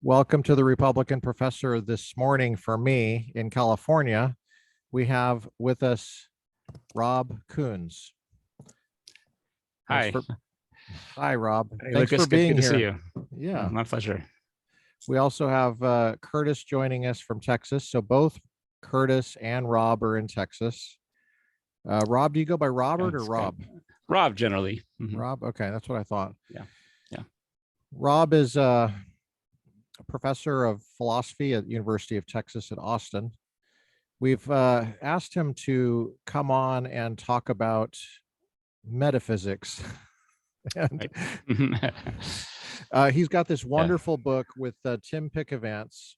Welcome to the Republican Professor this morning. For me in California, we have with us Rob Koons. Hi. Hi, Rob. Hey, Thanks Lucas, for being good to here. see you. Yeah, My pleasure. we also have Curtis joining us from Texas. So both Curtis and Rob are in Texas. Rob, do you go by Robert or Rob? Good. Rob, generally. Rob, okay, that's what I thought. Yeah. Rob is a professor of philosophy at the University of Texas at Austin. We've asked him to come on and talk about metaphysics. And he's got this wonderful book with Tim Pickavants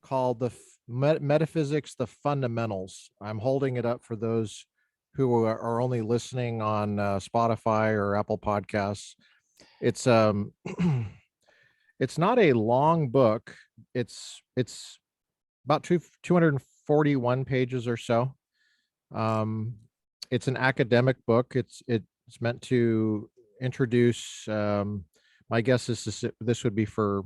called Metaphysics, the Fundamentals. I'm holding it up for those who are only listening on Spotify or Apple Podcasts. It's it's not a long book. It's about 241 pages or so. It's an academic book. It's meant to introduce, my guess is this would be for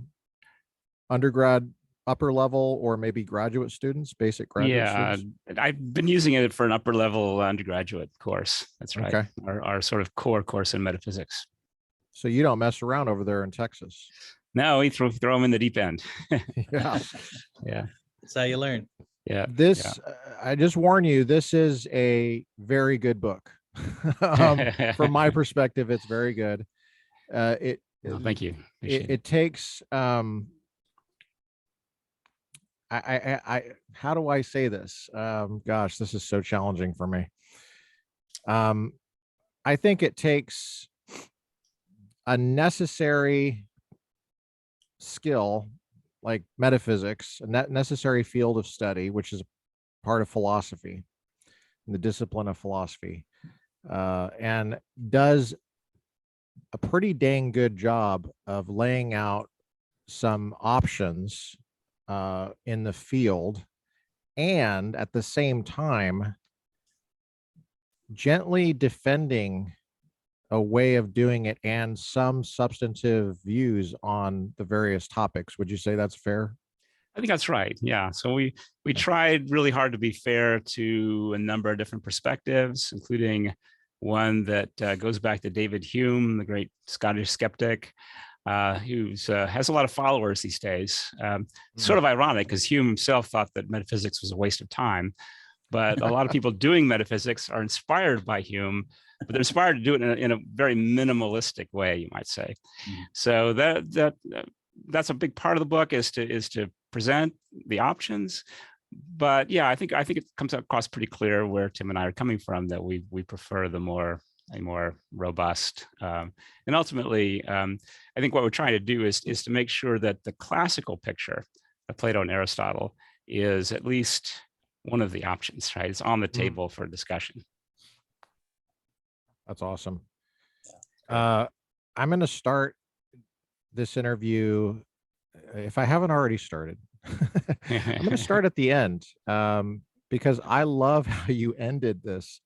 undergrad, upper level, or maybe graduate students, basic graduate students. I've been using it for an upper level undergraduate course. That's right. Okay. Our sort of core course in metaphysics. So you don't mess around over there in Texas. No, we throw them in the deep end. Yeah. Yeah. That's how you learn. Yeah. I just warn you, this is a very good book. From my perspective, it's very good. Thank you. It takes how do I say this? Gosh, this is so challenging for me. I think it takes a necessary skill like metaphysics, a necessary field of study, which is part of philosophy, the discipline of philosophy, and does a pretty dang good job of laying out some options in the field, and at the same time gently defending a way of doing it and some substantive views on the various topics. Would you say that's fair? I think that's right. Yeah. So we tried really hard to be fair to a number of different perspectives, including one that goes back to David Hume, the great Scottish skeptic, who has a lot of followers these days. Sort of ironic because Hume himself thought that metaphysics was a waste of time, but a lot of people doing metaphysics are inspired by Hume, but they're inspired to do it in a very minimalistic way, you might say. So that's a big part of the book is to present the options. But yeah, I think it comes across pretty clear where Tim and I are coming from, that we prefer a more robust, and ultimately, I think what we're trying to do is to make sure that the classical picture of Plato and Aristotle is at least one of the options, right? It's on the table for discussion. That's awesome. I'm going to start this interview, if I haven't already started. I'm going to start at the end because I love how you ended this.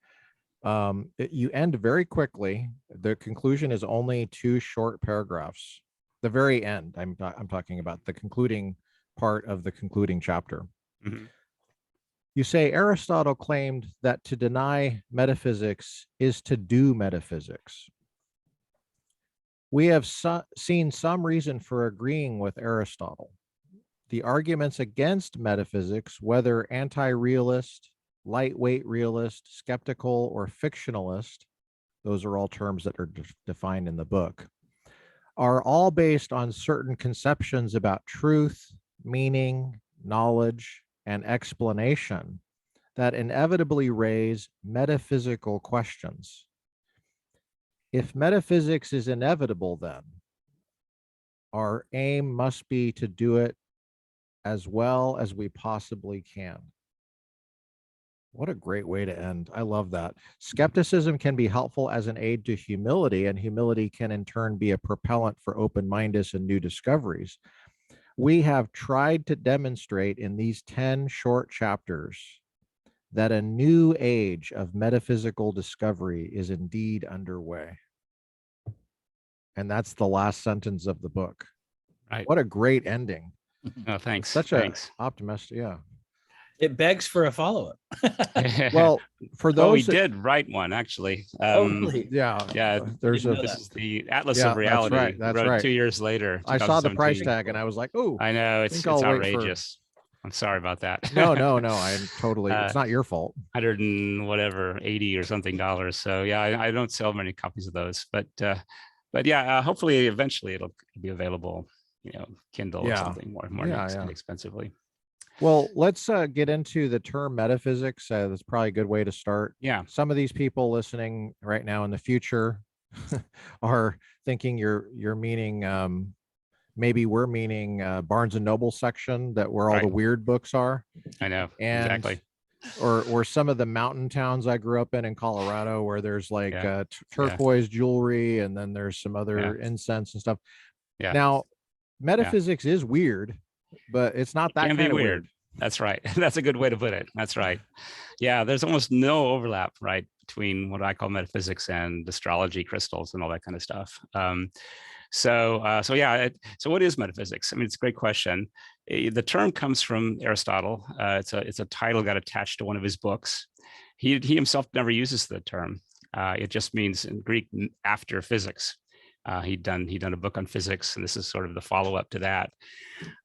You end very quickly. The conclusion is only 2 short paragraphs. The very end, I'm talking about the concluding part of the concluding chapter. You say Aristotle claimed that to deny metaphysics is to do metaphysics. We have seen some reason for agreeing with Aristotle. The arguments against metaphysics, whether anti-realist, lightweight realist, skeptical, or fictionalist, those are all terms that are defined in the book, are all based on certain conceptions about truth, meaning, knowledge, and explanation that inevitably raise metaphysical questions. If metaphysics is inevitable, then our aim must be to do it as well as we possibly can. What a great way to end. I love that. Skepticism can be helpful as an aid to humility, and humility can in turn be a propellant for open-mindedness and new discoveries. We have tried to demonstrate in these 10 short chapters that a new age of metaphysical discovery is indeed underway. And that's the last sentence of the book. Right. What a great ending. Oh, thanks. Such a Thanks. optimistic, yeah. It begs for a follow-up. Well, for Well, we those that, did write one actually. Oh, really? yeah, Yeah, there's didn't a, know this that. is the Atlas yeah, of Reality. that's right. We That's wrote it right. 2 years later. I saw the price 2017. tag and I was like, oh, I know I it's think I'll wait for, outrageous. I'm sorry about that. no, I'm totally, it's Uh, not your fault. 100 and whatever 80 or something dollars. So yeah, I don't sell many copies of those, but yeah, hopefully eventually it'll be available, Kindle or Yeah. something more Yeah. inexpensively. Well, let's get into the term metaphysics. That's probably a good way to start. Yeah. Some of these people listening right now in the future are thinking you're meaning, maybe we're meaning Barnes and Noble section, that where all the Right. weird books are. I know. And Exactly. or some of the mountain towns I grew up in Colorado, where there's like Yeah. turquoise jewelry, and then there's some other incense and stuff. Yeah. Now, metaphysics is weird, but it's not that Can be kind of weird. That's right. That's a good way to put it. That's right. Yeah, there's almost no overlap, right, between what I call metaphysics and astrology, crystals, and all that kind of stuff. So what is metaphysics? I mean, it's a great question. The term comes from Aristotle. It's a title got attached to one of his books. He himself never uses the term. It just means in Greek after physics. He'd done a book on physics, and this is sort of the follow-up to that.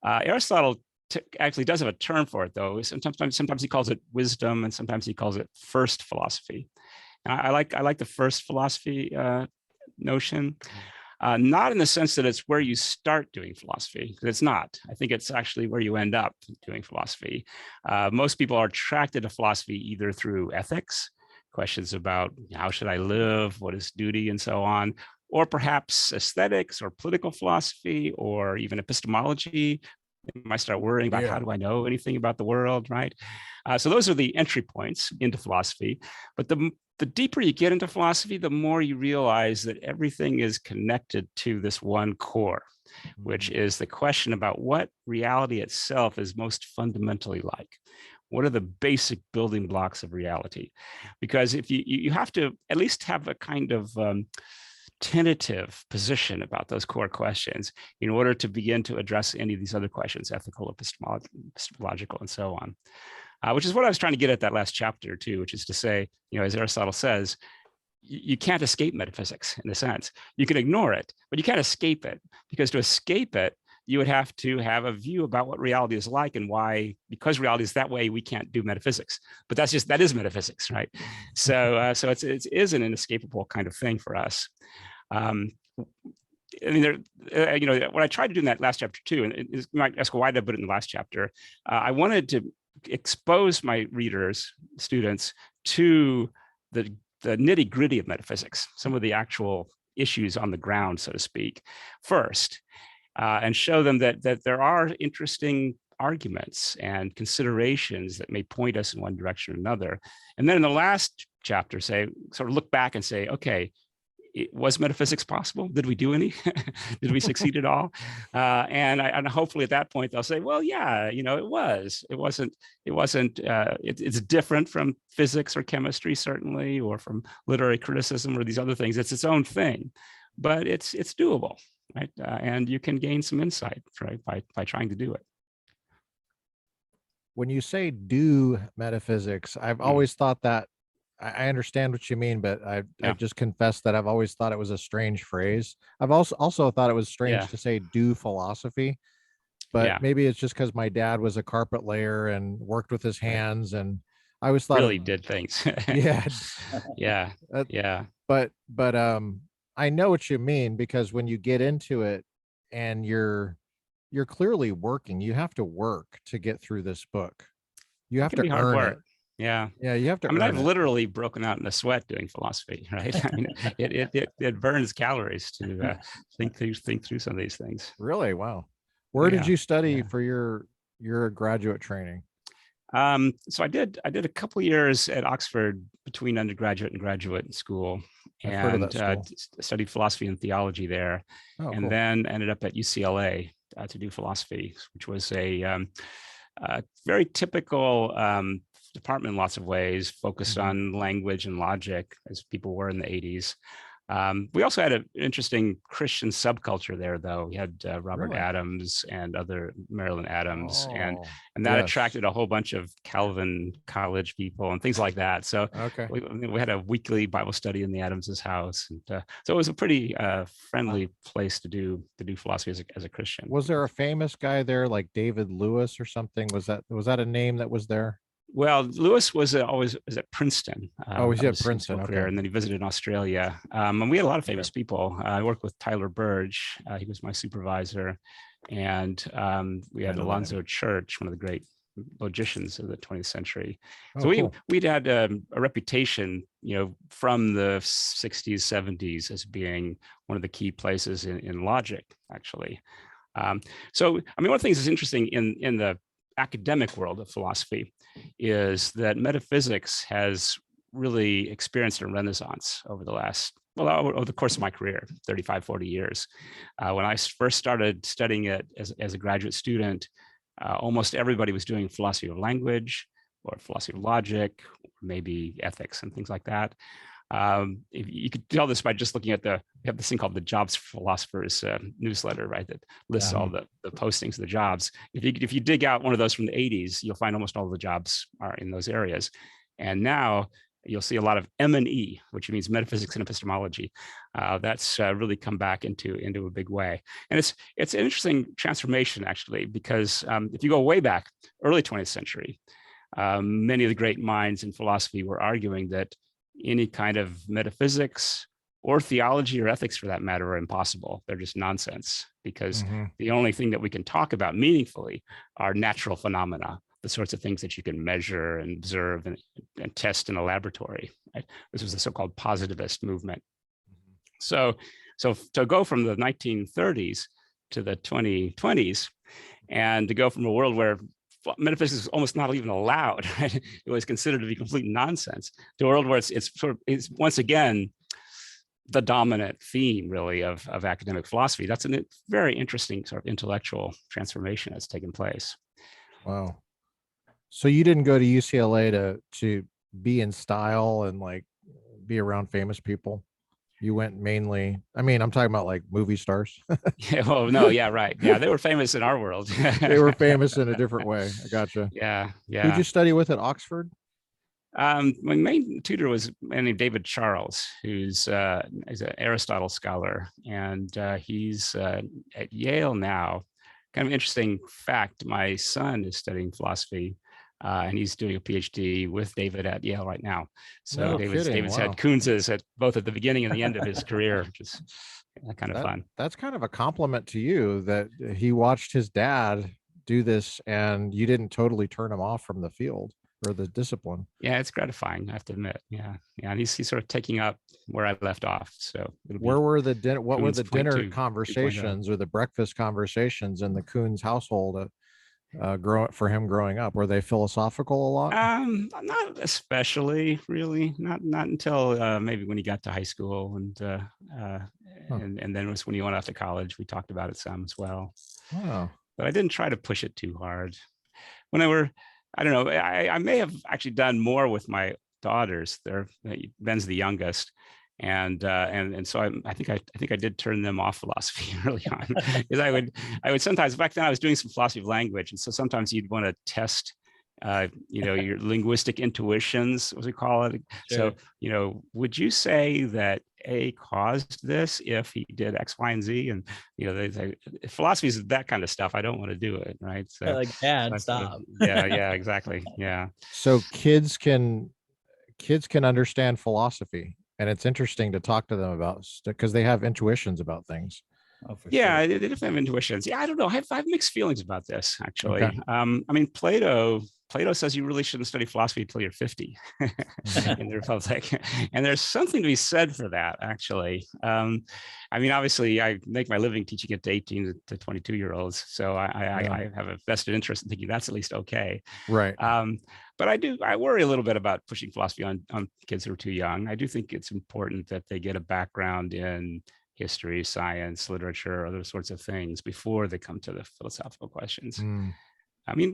Aristotle actually does have a term for it, though. Sometimes he calls it wisdom, and sometimes he calls it first philosophy. And I like the first philosophy notion. Not in the sense that it's where you start doing philosophy, because it's not. I think it's actually where you end up doing philosophy. Most people are attracted to philosophy either through ethics, questions about how should I live, what is duty, and so on, or perhaps aesthetics or political philosophy or even epistemology. You might start worrying about how do I know anything about the world, right? So those are the entry points into philosophy. But the deeper you get into philosophy, the more you realize that everything is connected to this one core, which is the question about what reality itself is most fundamentally like. What are the basic building blocks of reality? Because if you have to at least have a kind of tentative position about those core questions in order to begin to address any of these other questions, ethical, epistemological, and so on. Which is what I was trying to get at that last chapter too, which is to say, as Aristotle says, you can't escape metaphysics in a sense. You can ignore it, but you can't escape it, because to escape it, you would have to have a view about what reality is like and why, because reality is that way, we can't do metaphysics. But that is metaphysics, right? So it is an inescapable kind of thing for us. I mean, what I tried to do in that last chapter too, and you might ask, why did I put it in the last chapter? I wanted to expose my readers, students, to the nitty gritty of metaphysics, some of the actual issues on the ground, so to speak, first, and show them that there are interesting arguments and considerations that may point us in one direction or another. And then in the last chapter, sort of look back and say, okay, was metaphysics possible? Did we do any? Did we succeed at all? And hopefully at that point they'll say, well, yeah, it was. It wasn't. It's different from physics or chemistry, certainly, or from literary criticism or these other things. It's its own thing, but it's doable, right? And you can gain some insight, right, by trying to do it. When you say do metaphysics, I've always thought that, I understand what you mean, but I just confess that I've always thought it was a strange phrase. I've also thought it was strange to say do philosophy, but maybe it's just because my dad was a carpet layer and worked with his hands, and I always thought really did things. yeah. But I know what you mean, because when you get into it and you're clearly working, you have to work to get through this book. You have to earn it. Yeah, you have to. I mean, I've literally broken out in a sweat doing philosophy, right? I mean, it burns calories to think through some of these things. Really? Wow. Where did you study for your graduate training? So I did a couple of years at Oxford between undergraduate and graduate school, and studied philosophy and theology there, and then ended up at UCLA to do philosophy, which was a very typical department in lots of ways, focused on language and logic, as people were in the 80s. We also had an interesting Christian subculture there, though. We had Robert Really? Adams and other Marilyn Adams, and Oh, that yes. attracted a whole bunch of Calvin college people and things like that. So Okay. we had a weekly Bible study in the Adams's house, and so it was a pretty friendly place to do philosophy as a Christian. Was there a famous guy there like David Lewis or something? Was that a name that was there? Well, Lewis was always was at Princeton. Oh, he's That at was his Princeton. whole career, Okay. and then he visited Australia. And we had a lot of famous Okay. people. I worked with Tyler Burge. He was my supervisor, and we I had know that Alonzo name. Church, one of the great logicians of the 20th century. Oh, So cool. we'd had a reputation, from the 60s, 70s as being one of the key places in logic, actually. So, I mean, one of the things that's interesting in the academic world of philosophy is that metaphysics has really experienced a renaissance over over the course of my career, 35, 40 years. When I first started studying it as a graduate student, almost everybody was doing philosophy of language or philosophy of logic, or maybe ethics and things like that. If you could tell this by just looking at we have this thing called the Jobs for Philosophers newsletter, right? That lists all the postings of the jobs. If you dig out one of those from the 80s, you'll find almost all the jobs are in those areas. And now you'll see a lot of M&E, which means metaphysics and epistemology. That's really come back into a big way. And it's an interesting transformation, actually, because if you go way back, early 20th century, many of the great minds in philosophy were arguing that any kind of metaphysics or theology or ethics, for that matter, are impossible. They're just nonsense, because the only thing that we can talk about meaningfully are natural phenomena, the sorts of things that you can measure and observe and test in a laboratory. Right? This was the so-called positivist movement. So to go from the 1930s to the 2020s, and to go from a world where metaphysics is almost not even allowed, right? It was considered to be complete nonsense, to a world where it's once again the dominant theme, really, of academic philosophy. That's a very interesting sort of intellectual transformation that's taken place. Wow. So you didn't go to UCLA to be in style and like be around famous people? You went mainly, I mean, I'm talking about like movie stars. Yeah, well, no, yeah, right. Yeah, they were famous in our world. They were famous in a different way. I gotcha. Yeah, Who'd yeah. you study with at Oxford? My main tutor was a man named David Charles, who's an Aristotle scholar, and he's at Yale now. Kind of interesting fact, my son is studying philosophy, and he's doing a PhD with David at Yale right now. So No David's kidding. Wow. had Koonses at both at the beginning and the end of his career, which is kind of fun. That's kind of a compliment to you that he watched his dad do this and you didn't totally turn him off from the field or the discipline. Yeah, it's gratifying, I have to admit. Yeah, and he's sort of taking up where I left off. So what were the dinner Koons.2.0. conversations or the breakfast conversations in the Koons household for him growing up? Were they philosophical a lot? Not especially, really. Not until maybe when he got to high school, and then was when he went off to college. We talked about it some as well. Wow. But I didn't try to push it too hard. I don't know. I may have actually done more with my daughters. Ben's the youngest, and so I think I did turn them off philosophy early on, because I would sometimes, back then I was doing some philosophy of language, and so sometimes you'd want to test your linguistic intuitions, as we call it. Sure. So would you say that A caused this if he did X, Y, and Z? And they say philosophy is that kind of stuff. I don't want to do it, right? So Like, Dad, so stop. yeah, exactly. Yeah. So kids can understand philosophy, and it's interesting to talk to them about, because they have intuitions about things. Oh, for Yeah, sure. they definitely have intuitions. Yeah, I don't know. I have mixed feelings about this, actually. Okay. I mean, Plato says you really shouldn't study philosophy until you're 50 in the Republic. And there's something to be said for that, actually. I mean, obviously, I make my living teaching it to 18 to 22-year-olds. So I have a vested interest in thinking that's at least okay. Right. But I worry a little bit about pushing philosophy on kids who are too young. I do think it's important that they get a background in history, science, literature, other sorts of things before they come to the philosophical questions. I mean,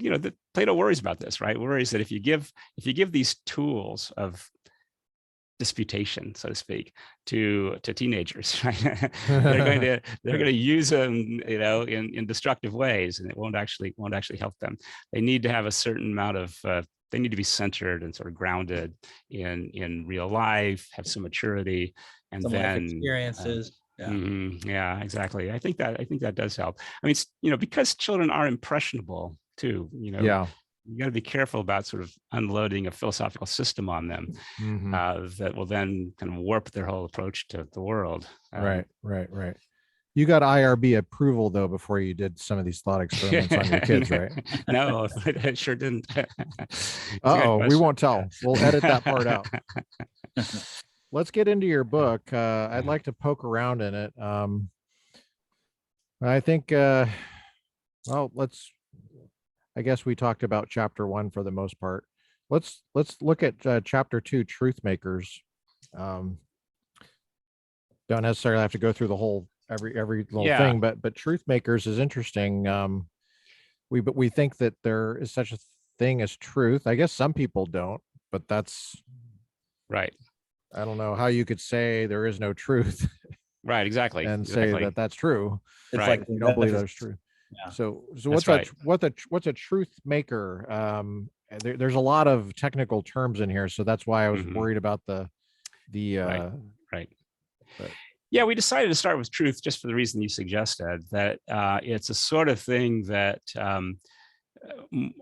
Plato worries about this, right? Worries that if you give these tools of disputation, so to speak, to teenagers. Right? they're going to use them, you know, in destructive ways, and it won't actually help them. They need to have a certain amount of they need to be centered and sort of grounded in real life, have some maturity, and Some life then experiences. yeah, exactly. I think that does help. I mean, you know, because children are impressionable too. You know, Yeah. you got to be careful about sort of unloading a philosophical system on them that will then kind of warp their whole approach to the world. Right. You got IRB approval though before you did some of these thought experiments on your kids, right? No, I sure didn't. We won't tell. We'll edit that part out. Let's get into your book. I'd like to poke around in it. I think, well, I guess we talked about chapter 1 for the most part. Let's look at chapter 2, Truth Makers. Don't necessarily have to go through the whole every little thing, but Truth Makers is interesting. We think that there is such a thing as truth. I guess some people don't, but that's right. I don't know how you could say there is no truth. Right, exactly. And say that that's true. It's right. like You don't believe that's true. Yeah. So what's a truth maker? There's a lot of technical terms in here, so that's why I was worried about the right. Yeah, we decided to start with truth just for the reason you suggested, that it's a sort of thing that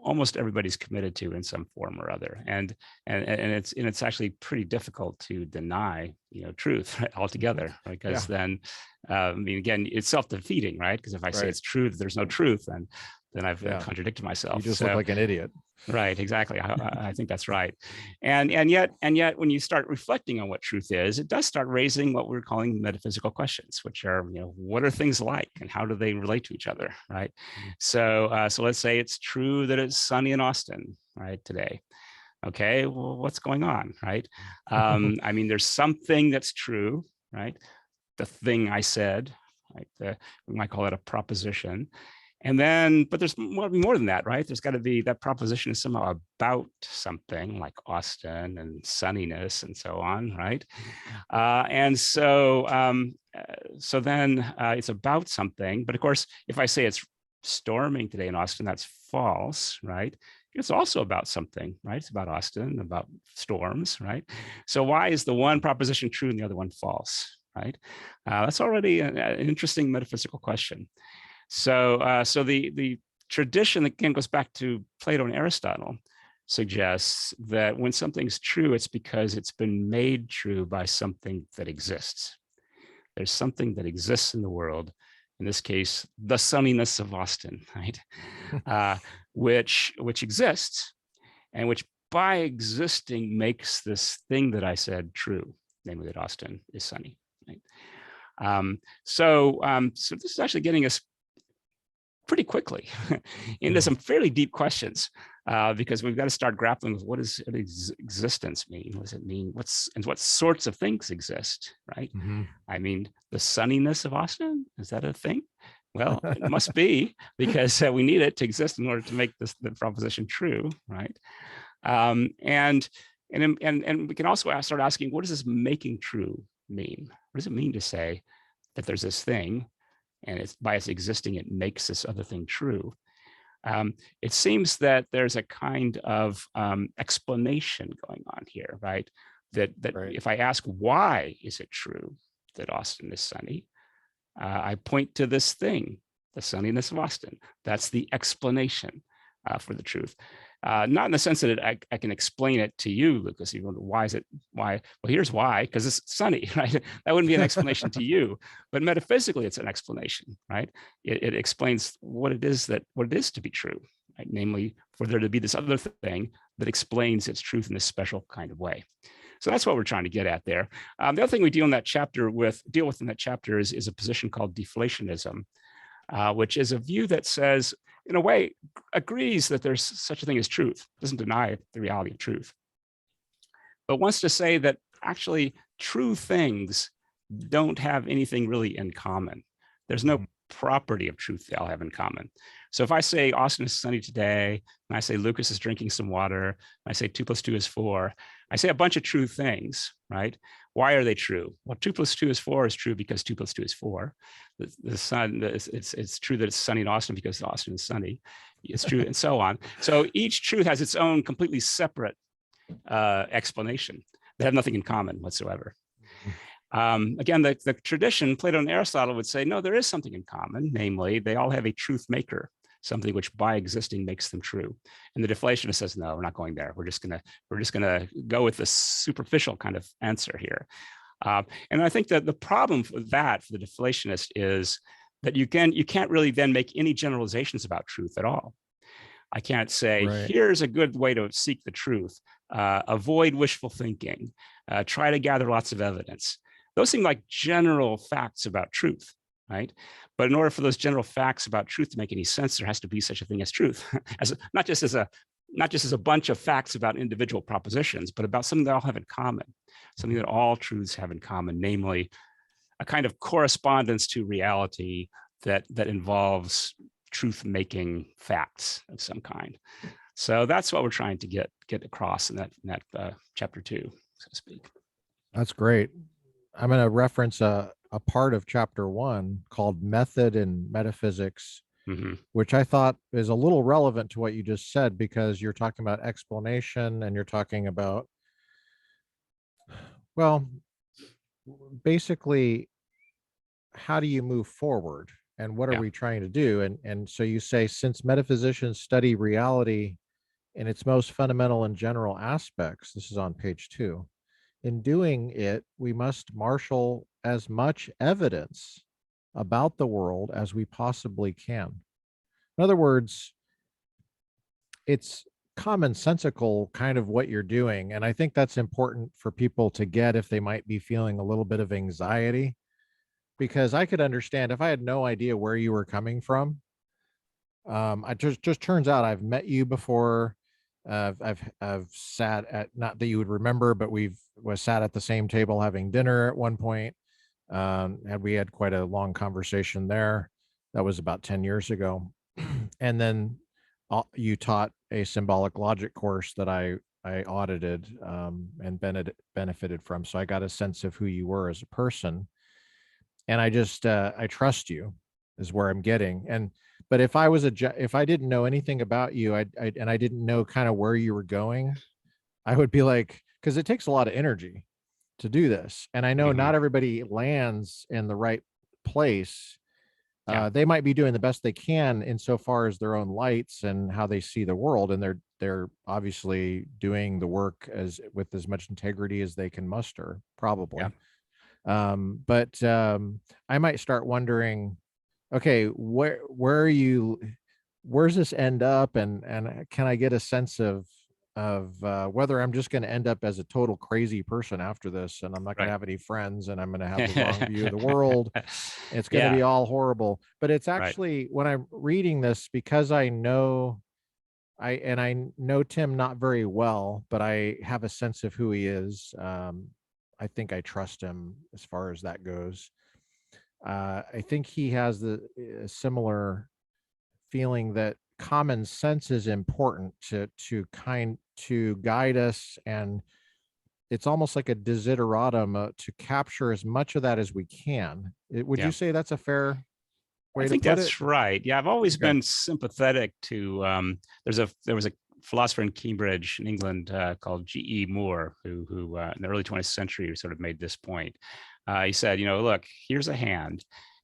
almost everybody's committed to in some form or other, and it's actually pretty difficult to deny, you know, truth altogether, because then I mean, again, it's self-defeating, right? Because if I say it's true that there's no truth, then I've contradicted myself. You just look like an idiot. Right, exactly. I think that's right. And yet when you start reflecting on what truth is, it does start raising what we're calling metaphysical questions, which are, you know, what are things like and how do they relate to each other, right? So let's say it's true that it's sunny in Austin, right, today. Okay, well, what's going on, right? I mean, there's something that's true, right? The thing I said, right? We might call it a proposition. And then, but there's more than that, right? There's got to be that proposition is somehow about something like Austin and sunniness and so on, right? And so then it's about something. But of course, if I say it's storming today in Austin, that's false, right? It's also about something, right? It's about Austin, about storms, right? So why is the one proposition true and the other one false, right? That's already an interesting metaphysical question. So the tradition that again goes back to Plato and Aristotle suggests that when something's true, it's because it's been made true by something that exists. There's something that exists in the world, in this case, the sunniness of Austin, right? Which exists, and which by existing makes this thing that I said true, namely that Austin is sunny, right? So this is actually getting us pretty quickly into some fairly deep questions, because we've got to start grappling with what does existence mean? What does it mean? What sorts of things exist, right? I mean, the sunniness of Austin, is that a thing? Well, it must be, because we need it to exist in order to make the proposition true, right? And we can also start asking, what does this making true mean? What does it mean to say that there's this thing, and it's by its existing, it makes this other thing true? It seems that there's a kind of explanation going on here, right? That if I ask, why is it true that Austin is sunny? I point to this thing, the sunniness of Austin. That's the explanation for the truth. Not in the sense that I can explain it to you, Lucas. You know, why is it? Why? Well, here's why, because it's sunny, right? That wouldn't be an explanation to you, but metaphysically, it's an explanation, right? It explains what it is to be true, right? Namely, for there to be this other thing that explains its truth in this special kind of way. So that's what we're trying to get at there. The other thing we deal with in that chapter is a position called deflationism, which is a view that says, in a way, agrees that there's such a thing as truth, doesn't deny the reality of truth, but wants to say that actually true things don't have anything really in common. There's no property of truth they all have in common. So if I say Austin is sunny today, and I say Lucas is drinking some water, and I say 2 + 2 is 4, I say a bunch of true things, right? Why are they true? Well, 2 + 2 is 4 is true because 2 + 2 is 4. The sun, it's true that it's sunny in Austin because Austin is sunny. It's true, and so on. So each truth has its own completely separate explanation. They have nothing in common whatsoever. Again, the tradition, Plato and Aristotle would say, no, there is something in common. Namely, they all have a truth maker, something which by existing makes them true. And the deflationist says, no, we're not going there. We're just gonna go with the superficial kind of answer here. And I think that the problem with that for the deflationist is that you can't really then make any generalizations about truth at all. I can't say, here's a good way to seek the truth. Avoid wishful thinking. Try to gather lots of evidence. Those seem like general facts about truth, right? But in order for those general facts about truth to make any sense, there has to be such a thing as truth, not just as a bunch of facts about individual propositions, but about something they all have in common, something that all truths have in common, namely a kind of correspondence to reality that involves truth-making facts of some kind. So that's what we're trying to get across in that chapter 2, so to speak. That's great. I'm going to reference a part of chapter 1 called Method in Metaphysics, which I thought is a little relevant to what you just said, because you're talking about explanation and you're talking about, well, basically, how do you move forward and what are we trying to do? And so you say, since metaphysicians study reality in its most fundamental and general aspects, this is on page 2. In doing it, we must marshal as much evidence about the world as we possibly can. In other words, it's commonsensical kind of what you're doing. And I think that's important for people to get if they might be feeling a little bit of anxiety, because I could understand if I had no idea where you were coming from. I just turns out I've met you before. I've sat at, not that you would remember, but was sat at the same table having dinner at one point. And we had quite a long conversation there. That was about 10 years ago. And then you taught a symbolic logic course that I audited and benefited from. So I got a sense of who you were as a person. And I trust you is where I'm getting. But if I didn't know anything about you, and I didn't know kind of where you were going, I would be like, because it takes a lot of energy to do this. And I know not everybody lands in the right place. They might be doing the best they can insofar as their own lights and how they see the world. And they're obviously doing the work with as much integrity as they can muster, probably. But I might start wondering, okay, where's this end up, and can I get a sense of whether I'm just going to end up as a total crazy person after this, and I'm not going to have any friends, and I'm going to have the wrong view of the world. It's going to be all horrible. But it's actually, when I'm reading this, because I know Tim not very well, but I have a sense of who he is. I think I trust him as far as that goes. I think he has a similar feeling that common sense is important to guide us, and it's almost like a desideratum to capture as much of that as we can. Would you say that's a fair way to put it? I think that's right. Yeah, I've always been sympathetic to. There was a philosopher in Cambridge in England called G.E. Moore, who in the early 20th century sort of made this point. He said, look, here's a hand.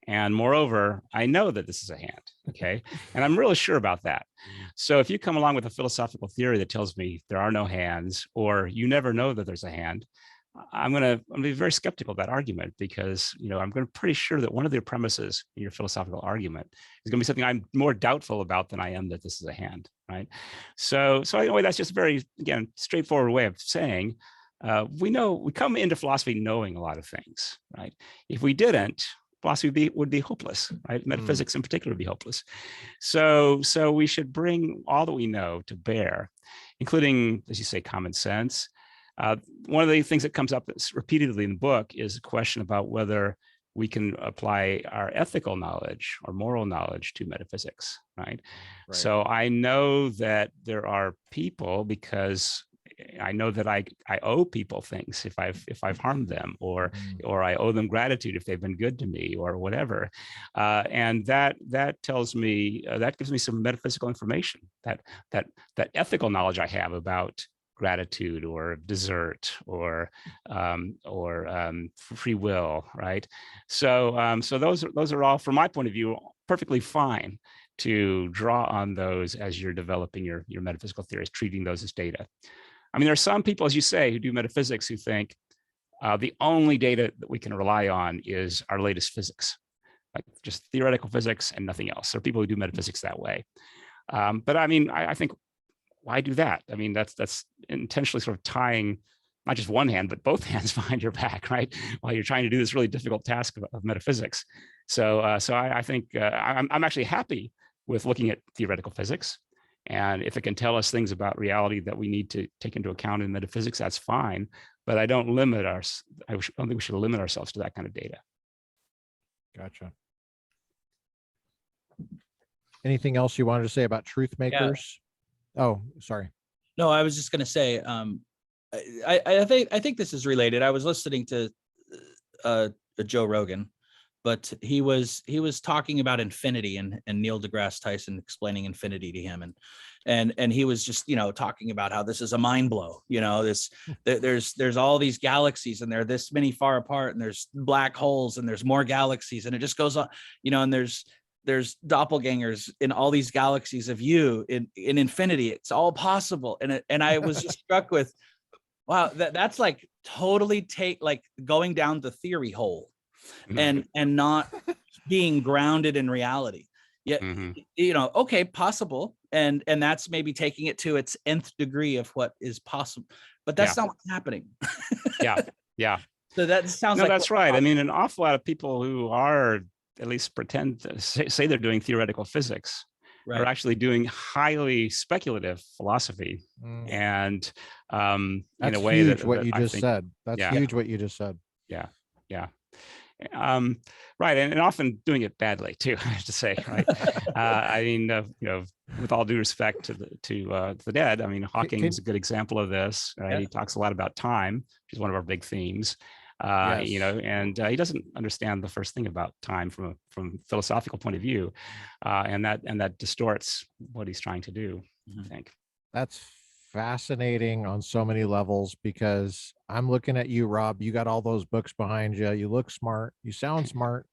And moreover, I know that this is a hand, okay? And I'm really sure about that. So if you come along with a philosophical theory that tells me there are no hands, or you never know that there's a hand, I'm gonna be very skeptical of that argument, because I'm pretty sure that one of the premises in your philosophical argument is going to be something I'm more doubtful about than I am that this is a hand, right? So anyway, that's just a very, again, straightforward way of saying we come into philosophy knowing a lot of things, right? If we didn't, philosophy would be hopeless, right? Metaphysics in particular would be hopeless. So we should bring all that we know to bear, including, as you say, common sense. One of the things that comes up repeatedly in the book is a question about whether we can apply our ethical knowledge or moral knowledge to metaphysics, right? So I know that there are people, because I know that I owe people things if I've harmed them, or I owe them gratitude if they've been good to me, or whatever. And that tells me, that gives me some metaphysical information, that ethical knowledge I have about gratitude or desert or free will, right? So those are all, from my point of view, perfectly fine to draw on those as you're developing your metaphysical theories, treating those as data. I mean, there are some people, as you say, who do metaphysics who think the only data that we can rely on is our latest physics, like just theoretical physics and nothing else. There are people who do metaphysics that way. But I mean, I think, why do that? I mean, that's intentionally sort of tying not just one hand, but both hands behind your back, right? While you're trying to do this really difficult task of metaphysics. So I think I'm actually happy with looking at theoretical physics. And if it can tell us things about reality that we need to take into account in metaphysics, that's fine. But I don't think we should limit ourselves to that kind of data. Gotcha. Anything else you wanted to say about truth makers? Yeah. Oh, sorry. No, I was just going to say, I think this is related. I was listening to Joe Rogan, but he was talking about infinity and Neil deGrasse Tyson explaining infinity to him, and he was just, talking about how this is a mind blow. There's all these galaxies and they're this many far apart, and there's black holes and there's more galaxies, and it just goes on, and there's doppelgangers in all these galaxies of you in infinity. It's all possible. And I was just struck with, wow, that's like totally like going down the theory hole and not being grounded in reality. Yeah. Okay, possible. And that's maybe taking it to its nth degree of what is possible, but that's not what's happening. Yeah. So that sounds like, that's right. I mean, an awful lot of people who are, at least pretend to say they're doing theoretical physics, are actually doing highly speculative philosophy. And in a way huge, that what you just said. That's huge what you just said. Yeah. Right, and often doing it badly too, I have to say, right? I mean, with all due respect to the dead, I mean, Hawking is a good example of this. Right? Yeah. He talks a lot about time, which is one of our big themes. And he doesn't understand the first thing about time from a philosophical point of view, and that distorts what he's trying to do. I think that's fascinating on so many levels, because I'm looking at you, Rob. You got all those books behind you. You look smart. You sound smart.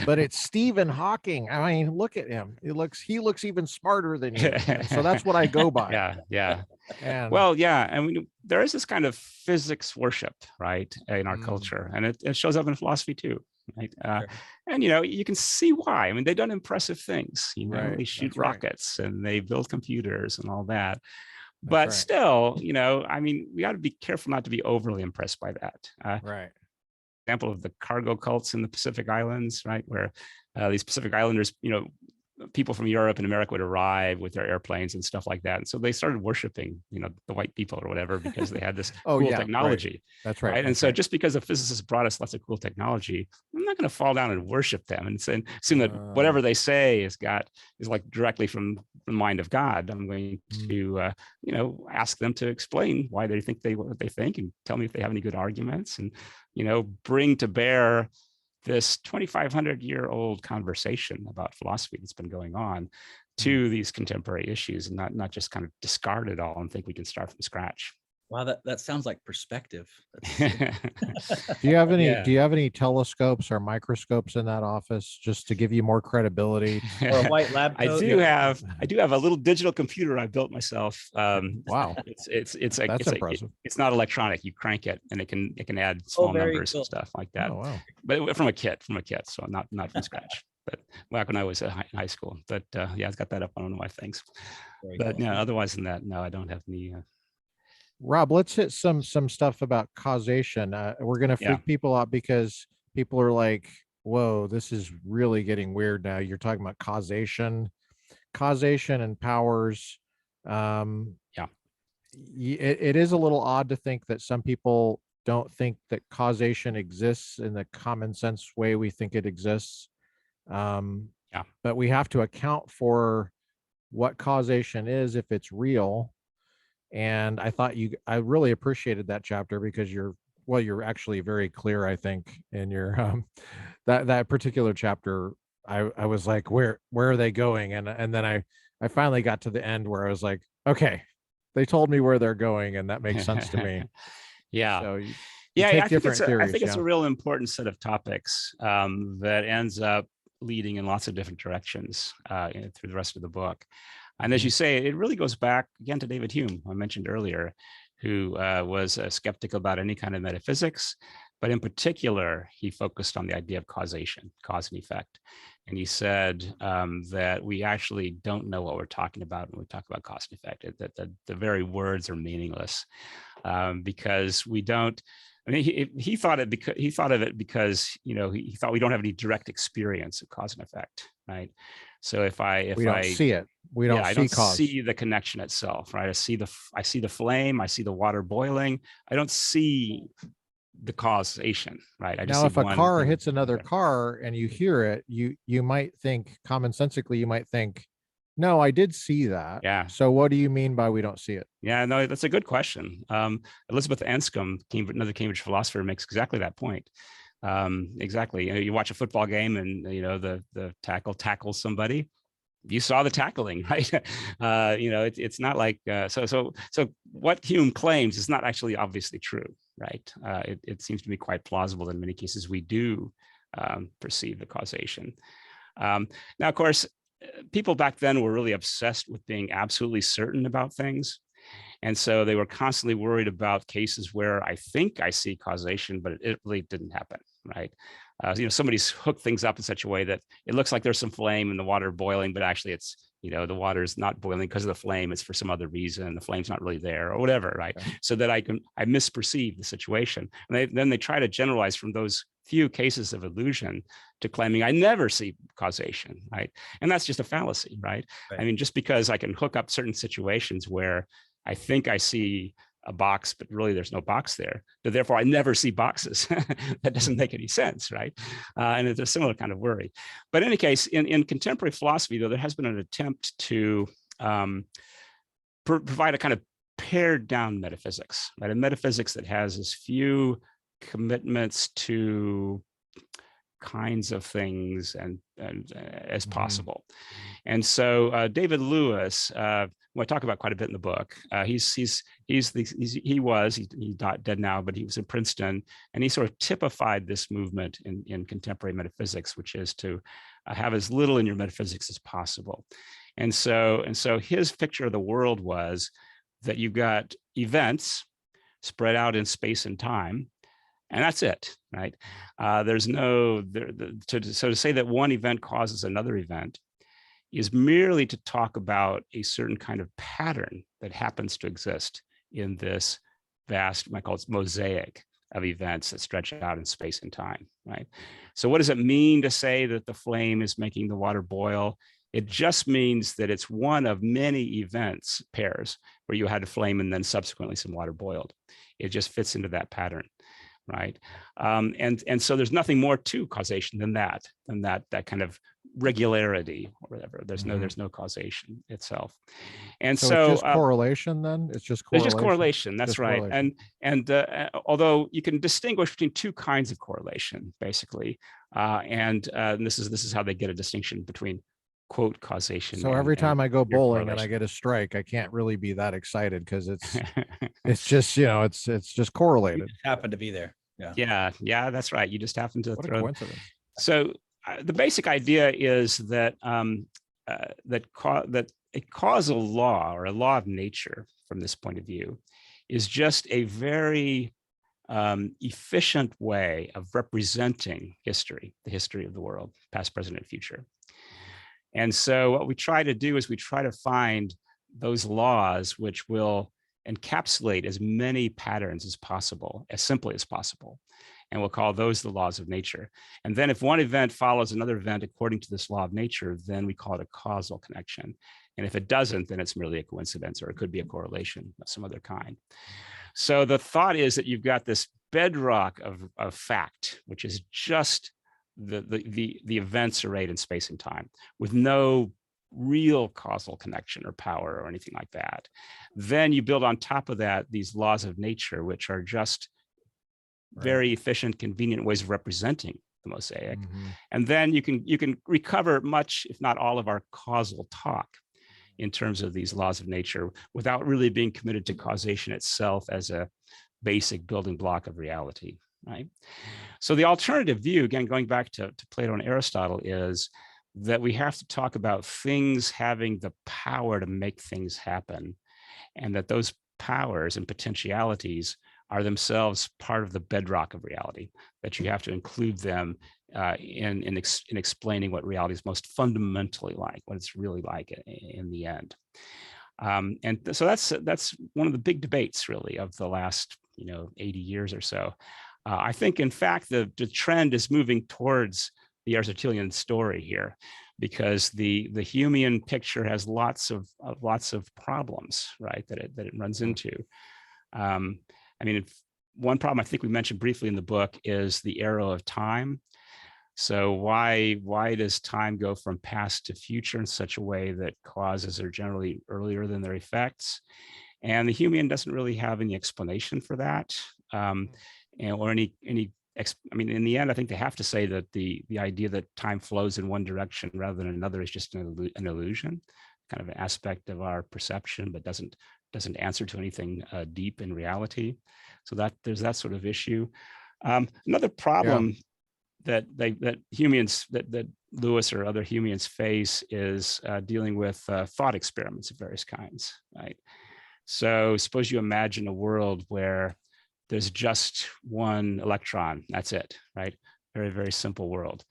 But it's Stephen Hawking. I mean, look at him. He looks even smarter than you. So that's what I go by. Yeah. And there is this kind of physics worship, right, in our culture, and it shows up in philosophy too, right? And you can see why. I mean, they've done impressive things. They shoot rockets and they build computers and all that. But still, I mean, we got to be careful not to be overly impressed by that. Example of the cargo cults in the Pacific Islands, right, where these Pacific Islanders, people from Europe and America would arrive with their airplanes and stuff like that, and so they started worshiping, the white people or whatever, because they had this cool technology. That's right. And so just because a physicist brought us lots of cool technology, I'm not going to fall down and worship them and assume that whatever they say is like directly from the mind of God. I'm going to ask them to explain why they think what they think, and tell me if they have any good arguments, and bring to bear this 2,500-year-old conversation about philosophy that's been going on to these contemporary issues, and not just kind of discard it all and think we can start from scratch. Wow, that sounds like perspective. Do you have any telescopes or microscopes in that office, just to give you more credibility? Or a white lab coat? I do have a little digital computer I built myself. Wow. It's impressive. It's not electronic. You crank it and it can add small numbers and stuff like that. Oh, wow. But from a kit, so not from scratch. But back when I was in high school. But I've got that up on one of my things. But otherwise than that, no, I don't have any. Rob, let's hit some stuff about causation. We're going to freak people out, because people are like, whoa, this is really getting weird now. You're talking about causation and powers. It is a little odd to think that some people don't think that causation exists in the common sense way we think it exists. But we have to account for what causation is if it's real. And I really appreciated that chapter because you're actually very clear, I think, in your that particular chapter. I was like, where are they going? And then I finally got to the end where I was like, okay, they told me where they're going, and that makes sense to me. Yeah. So you Yeah, take I think it's different theories, a real important set of topics that ends up leading in lots of different directions through the rest of the book. And as you say, it really goes back again to David Hume, I mentioned earlier, who was a skeptic about any kind of metaphysics, but in particular, he focused on the idea of causation, cause and effect. And he said that we actually don't know what we're talking about when we talk about cause and effect, that the very words are meaningless because we don't. I mean, he thought of it because he thought we don't have any direct experience of cause and effect, right? So if we don't see it. We don't I see don't cause. see the connection itself, right? I see the flame, I see the water boiling. I don't see the causation, right? I just Now, see if a one car thing hits another together. car and you hear it, you might think commonsensically, you might think, no, I did see that. Yeah. So what do you mean by we don't see it? Yeah, no, that's a good question. Elizabeth Anscombe, another Cambridge philosopher, makes exactly that point. Exactly. You watch a football game and the tackle tackles somebody. You saw the tackling, right? It's not like so what Hume claims is not actually obviously true, right? It seems to be quite plausible that in many cases we do perceive the causation. Now, of course, people back then were really obsessed with being absolutely certain about things. And so they were constantly worried about cases where I think I see causation, but it really didn't happen, right? Somebody's hooked things up in such a way that it looks like there's some flame and the water boiling, but actually it's, the water is not boiling because of the flame. It's for some other reason. The flame's not really there or whatever, right? Okay. So that I misperceive the situation. And then they try to generalize from those few cases of illusion to claiming I never see causation, right? And that's just a fallacy, right? I mean, just because I can hook up certain situations where I think I see a box, but really there's no box there. So therefore, I never see boxes. That doesn't make any sense, right? And it's a similar kind of worry. But in any case, in contemporary philosophy, though, there has been an attempt to provide a kind of pared down metaphysics, right? A metaphysics that has as few commitments to kinds of things and as possible. And so David Lewis, who I talk about quite a bit in the book, he's dead now, but he was in Princeton, and he sort of typified this movement in contemporary metaphysics, which is to have as little in your metaphysics as possible. And so his picture of the world was that you've got events spread out in space and time, and that's it, right? There's no, so to say that one event causes another event is merely to talk about a certain kind of pattern that happens to exist in this vast, I call it mosaic of events that stretch out in space and time, right? So what does it mean to say that the flame is making the water boil? It just means that it's one of many events, pairs, where you had a flame and then subsequently some water boiled. It just fits into that pattern, right? And so there's nothing more to causation than that kind of regularity or whatever. There's no causation itself. And so it's just correlation then? It's just correlation? There's just correlation, that's just right. Correlation. And although you can distinguish between two kinds of correlation, basically, and this is how they get a distinction between quote causation. So every time I go bowling and I get a strike, I can't really be that excited because it's just, it's just correlated. You just happen to be there. Yeah, that's right. You just happen to throw. What a coincidence. So the basic idea is that that a causal law or a law of nature, from this point of view, is just a very efficient way of representing history, the history of the world, past, present, and future. And so what we try to do is we try to find those laws which will encapsulate as many patterns as possible, as simply as possible. And we'll call those the laws of nature. And then if one event follows another event according to this law of nature, then we call it a causal connection. And if it doesn't, then it's merely a coincidence, or it could be a correlation of some other kind. So the thought is that you've got this bedrock of fact, which is just the events arrayed in space and time, with no real causal connection or power or anything like that. Then you build on top of that these laws of nature, which are just very efficient, convenient ways of representing the mosaic. And then you can recover much, if not all, of our causal talk in terms of these laws of nature without really being committed to causation itself as a basic building block of reality, right? So the alternative view, again, going back to Plato and Aristotle, is that we have to talk about things having the power to make things happen, and that those powers and potentialities are themselves part of the bedrock of reality, that you have to include them in explaining what reality is most fundamentally like, what it's really like in the end. And so that's one of the big debates, really, of the last 80 years or so. I think, in fact, the trend is moving towards the Aristotelian story here, because the Humean picture has lots of problems, right, that it runs into. I mean, one problem I think we mentioned briefly in the book is the arrow of time. So why does time go from past to future in such a way that causes are generally earlier than their effects? And the Humean doesn't really have any explanation for that, or any. I mean, in the end, I think they have to say that the idea that time flows in one direction rather than another is just an illusion, kind of an aspect of our perception, but doesn't answer to anything deep in reality. So that there's that sort of issue. Another problem that Humeans, that Lewis or other Humeans face is dealing with thought experiments of various kinds, right? So suppose you imagine a world where there's just one electron, that's it, right? Very, very simple world.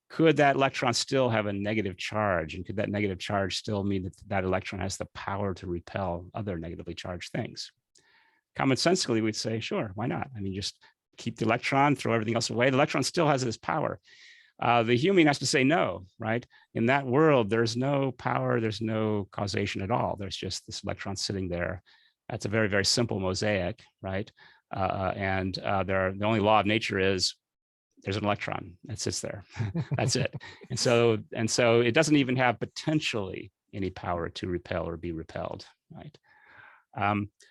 Could that electron still have a negative charge? And could that negative charge still mean that that electron has the power to repel other negatively charged things? Commonsensically, we'd say, sure, why not? I mean, just keep the electron, throw everything else away. The electron still has this power. The Humean has to say no, right? In that world, there's no power, there's no causation at all. There's just this electron sitting there. That's a very, very simple mosaic, right? The only law of nature is there's an electron that sits there. That's it. And so it doesn't even have potentially any power to repel or be repelled, right?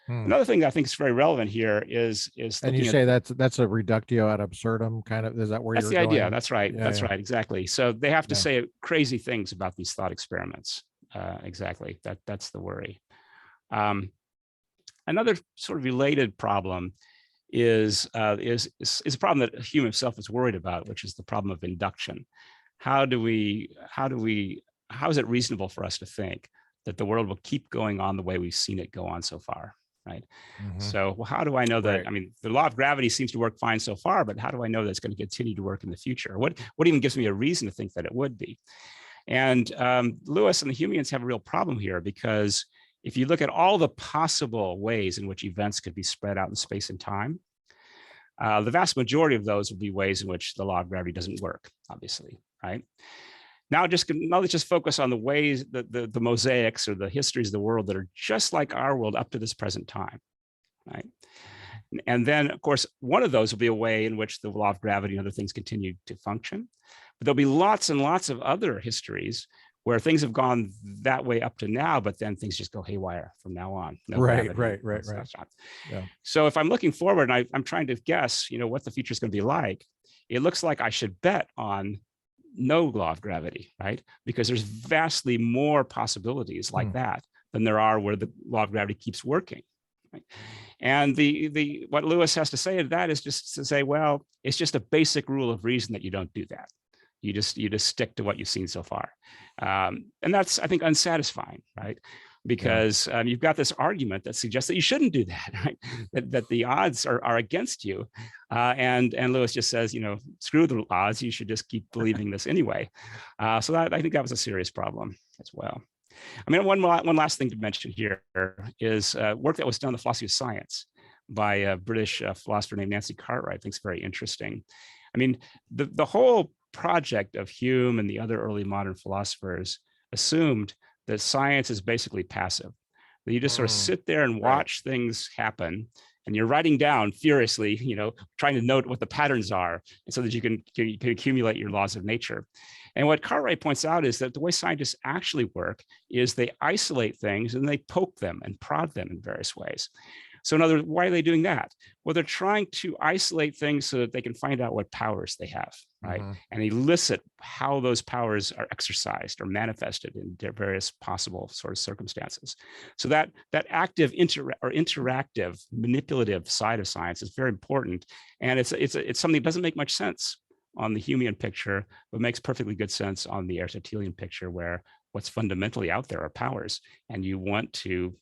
Another thing that I think is very relevant here is and you say that's a reductio ad absurdum kind of, is that where that's you're the going? idea? That's right. That's right. Exactly. So they have to say crazy things about these thought experiments. Exactly. That's the worry. Another sort of related problem is a problem that Hume himself is worried about, which is the problem of induction. How is it reasonable for us to think that the world will keep going on the way we've seen it go on so far, right? So how do I know that? I mean, the law of gravity seems to work fine so far, but how do I know that it's going to continue to work in the future? What even gives me a reason to think that it would be? And Lewis and the Humeans have a real problem here, because if you look at all the possible ways in which events could be spread out in space and time, the vast majority of those will be ways in which the law of gravity doesn't work, obviously, right? Now let's just focus on the ways that the mosaics or the histories of the world that are just like our world up to this present time, right? And then, of course, one of those will be a way in which the law of gravity and other things continue to function. But there'll be lots and lots of other histories where things have gone that way up to now, but then things just go haywire from now on. No gravity. Yeah. So if I'm looking forward and I'm trying to guess, what the future is going to be like, it looks like I should bet on no law of gravity, right? Because there's vastly more possibilities like that than there are where the law of gravity keeps working. Right? And what Lewis has to say to that is just to say, well, it's just a basic rule of reason that you don't do that. You just stick to what you've seen so far. And that's, I think, unsatisfying, right? Because you've got this argument that suggests that you shouldn't do that, right? That the odds are against you. And Lewis just says, screw the odds, you should just keep believing this anyway. So I think that was a serious problem as well. I mean, one last thing to mention here is work that was done on the philosophy of science by a British philosopher named Nancy Cartwright. I think is very interesting. I mean, the whole project of Hume and the other early modern philosophers assumed that science is basically passive. That you just sort of sit there and watch things happen, and you're writing down furiously, trying to note what the patterns are, and so that you can accumulate your laws of nature. And what Cartwright points out is that the way scientists actually work is they isolate things and they poke them and prod them in various ways. So in other words, why are they doing that? Well, they're trying to isolate things so that they can find out what powers they have, right? And elicit how those powers are exercised or manifested in their various possible sort of circumstances. So that active interactive, manipulative side of science is very important. And it's something that doesn't make much sense on the Humean picture, but makes perfectly good sense on the Aristotelian picture, where what's fundamentally out there are powers, and you want to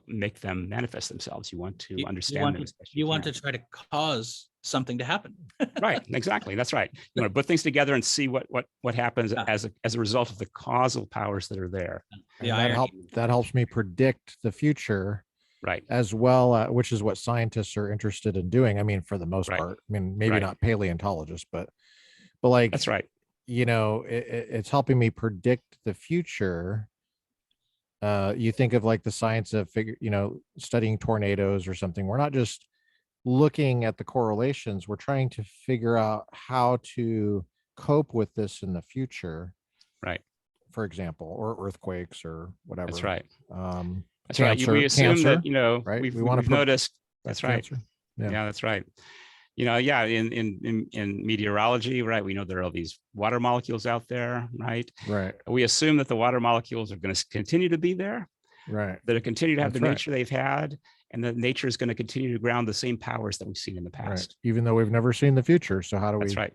make them manifest themselves. You want to understand them. You want to try to cause something to happen. Right, exactly. That's right. You want to put things together and see what happens as a result of the causal powers that are there. Yeah, that helps me predict the future, right? As well, which is what scientists are interested in doing. I mean, for the most part. I mean, maybe not paleontologists, but like, that's right. It's helping me predict the future. You think of like the science of studying tornadoes or something. We're not just looking at the correlations. We're trying to figure out how to cope with this in the future. Right. For example, or earthquakes or whatever. That's right. That's cancer, right. We assume cancer, that, right? We've noticed. That's right. Cancer. Yeah, that's right. In meteorology, right, we know there are all these water molecules out there, right? Right. We assume that the water molecules are going to continue to be there, right? That are continue to have the nature they've had, and that nature is going to continue to ground the same powers that we've seen in the past. Right. Even though we've never seen the future. So how do we? That's right.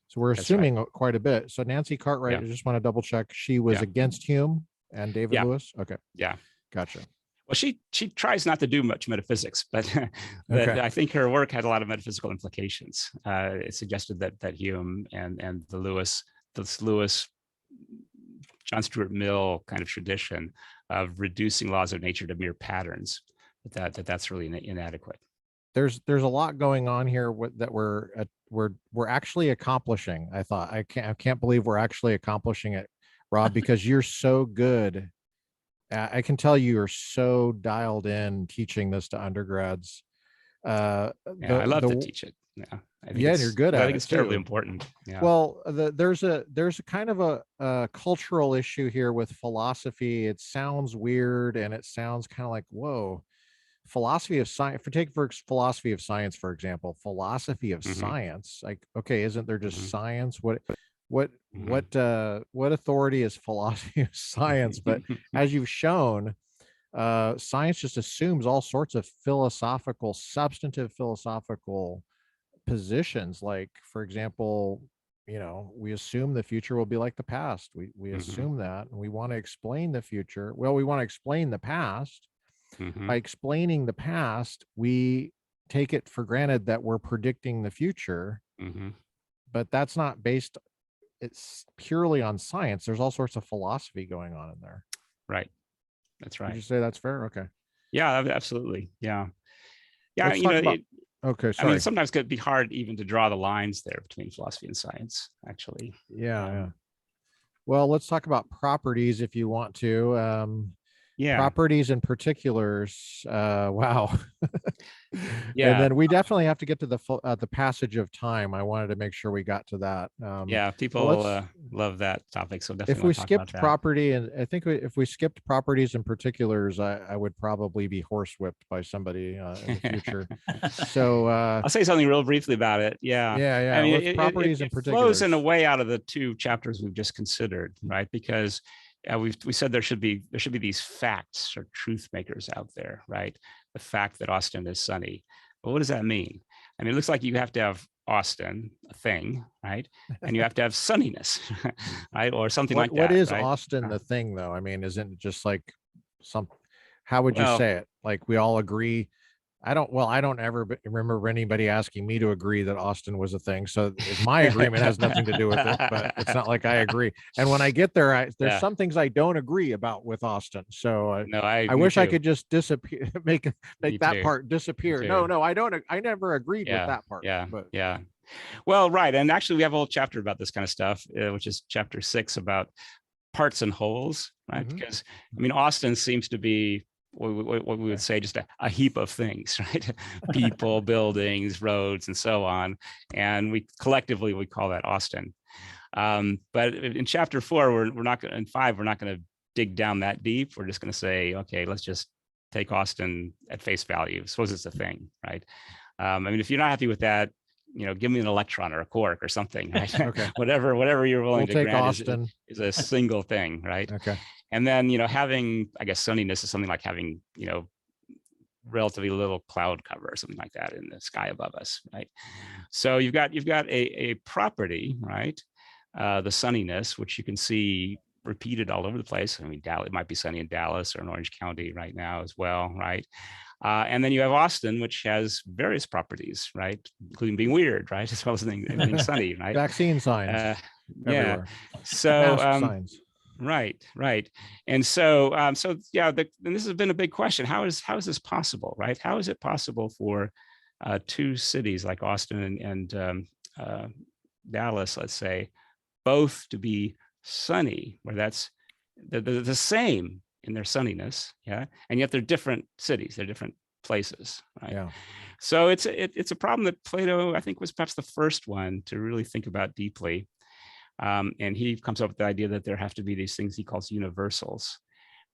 So we're assuming quite a bit. So Nancy Cartwright, I just want to double check. She was against Hume and David Lewis. Okay. Yeah. Gotcha. Well, she tries not to do much metaphysics, but I think her work had a lot of metaphysical implications. It suggested that Hume and the Lewis, John Stuart Mill kind of tradition of reducing laws of nature to mere patterns, that's really inadequate. There's a lot going on here that we're actually accomplishing. I can't believe we're actually accomplishing it, Rob, because you're so good. I can tell you are so dialed in teaching this to undergrads. I love to teach it. Yeah, you're good at it. I think it's terribly important. Yeah. Well, there's a kind of a cultural issue here with philosophy. It sounds weird and it sounds kind of like, whoa, philosophy of science. For philosophy of science, for example, philosophy of science. Like, okay, isn't there just science? What authority is philosophy of science? But as you've shown, science just assumes all sorts of substantive philosophical positions. Like, for example, we assume the future will be like the past. We assume that, and we want to explain the future. Well, we want to explain the past. By explaining the past, we take it for granted that we're predicting the future. But that's not based. It's purely on science. There's all sorts of philosophy going on in there. Right. That's right. Did you say that's fair? Okay. Yeah, absolutely. Yeah. Yeah. Okay. Sorry. I mean, sometimes it could be hard even to draw the lines there between philosophy and science, actually. Yeah. Well, let's talk about properties if you want to. Properties and particulars. Wow. Yeah. And then we definitely have to get to the passage of time. I wanted to make sure we got to that. People love that topic. So definitely if we skipped property, and I think if we skipped properties and particulars, I would probably be horsewhipped by somebody in the future. So I'll say something real briefly about it. Yeah. I mean, properties and particulars flows in a way out of the two chapters we've just considered, right? Because we said there should be these facts or truth makers out there, right? The fact that Austin is sunny. Well, what does that mean? I mean, it looks like you have to have Austin, a thing, right? And you have to have sunniness, right? Or something like that. What is right? Austin the thing, though? I mean, isn't it just like how would you say it? Like, we all agree. I don't ever remember anybody asking me to agree that Austin was a thing. So my agreement has nothing to do with it, but it's not like I agree. And when I get there, there's some things I don't agree about with Austin. So I wish I could just disappear, make that part disappear. No, I don't. I never agreed with that part. Yeah. Well, right. And actually we have a whole chapter about this kind of stuff, which is chapter 6 about parts and wholes, right? Because I mean, Austin seems to be what we would say just a heap of things, right? People, buildings, roads, and so on. And we collectively, we call that Austin. But in chapter 4, we're not going to, in 5, we're not going to dig down that deep. We're just going to say, okay, let's just take Austin at face value. Suppose it's a thing, right? I mean, if you're not happy with that, give me an electron or a quark or something, right? Okay. whatever you're willing to take grant Austin. is a single thing, right? Okay. And then, having, I guess, sunniness is something like having, relatively little cloud cover or something like that in the sky above us, right? So you've got a property, right? The sunniness, which you can see repeated all over the place. I mean, it might be sunny in Dallas or in Orange County right now as well, right? And then you have Austin, which has various properties, right? Including being weird, right? As well as being sunny, right? Vaccine signs Yeah. everywhere. So, Mask signs. Right. And so, yeah, and this has been a big question. How is this possible, right? How is it possible for two cities like Austin and Dallas, let's say, both to be sunny, where that's the same in their sunniness, yeah, and yet they're different cities, they're different places, right? Yeah. So it's a problem that Plato, I think, was perhaps the first one to really think about deeply. And he comes up with the idea that there have to be these things he calls universals,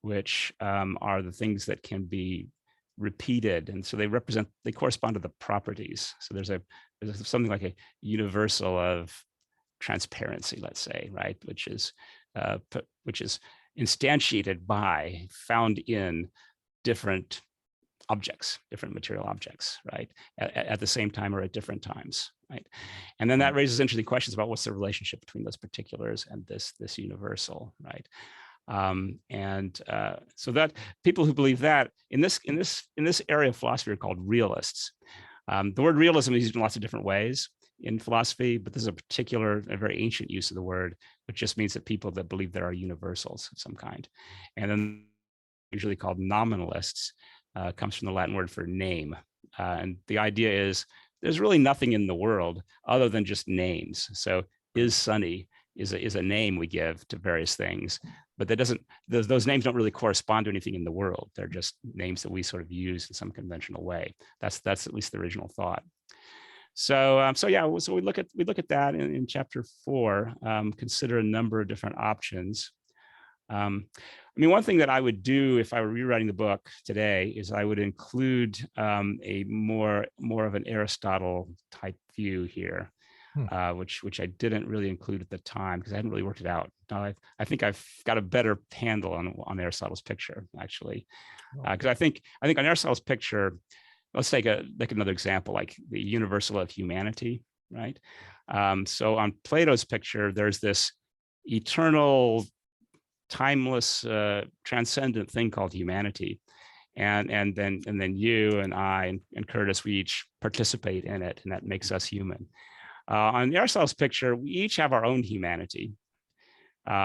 which are the things that can be repeated. And so they correspond to the properties. So there's something like a universal of transparency, let's say, right? Which is instantiated by, found in different objects, different material objects, right? At the same time or at different times, right? And then that raises interesting questions about what's the relationship between those particulars and this universal, right? So that people who believe that in this area of philosophy are called realists. The word realism is used in lots of different ways in philosophy, but this is a very ancient use of the word, which just means that people that believe there are universals of some kind. And then usually called nominalists, comes from the Latin word for name. And the idea is there's really nothing in the world other than just names. So is sunny is a name we give to various things, but those names don't really correspond to anything in the world. They're just names that we sort of use in some conventional way. That's at least the original thought. So we look at that in chapter 4. Consider a number of different options. I mean, one thing that I would do if I were rewriting the book today is I would include a more of an Aristotle type view here, which I didn't really include at the time because I hadn't really worked it out. Now I think I've got a better handle on Aristotle's picture, actually, because I think on Aristotle's picture, let's take another example, like the universal of humanity, right? So on Plato's picture, there's this eternal, timeless, transcendent thing called humanity, and then you and I and Curtis, we each participate in it, and that makes us human. On Aristotle's picture, we each have our own humanity,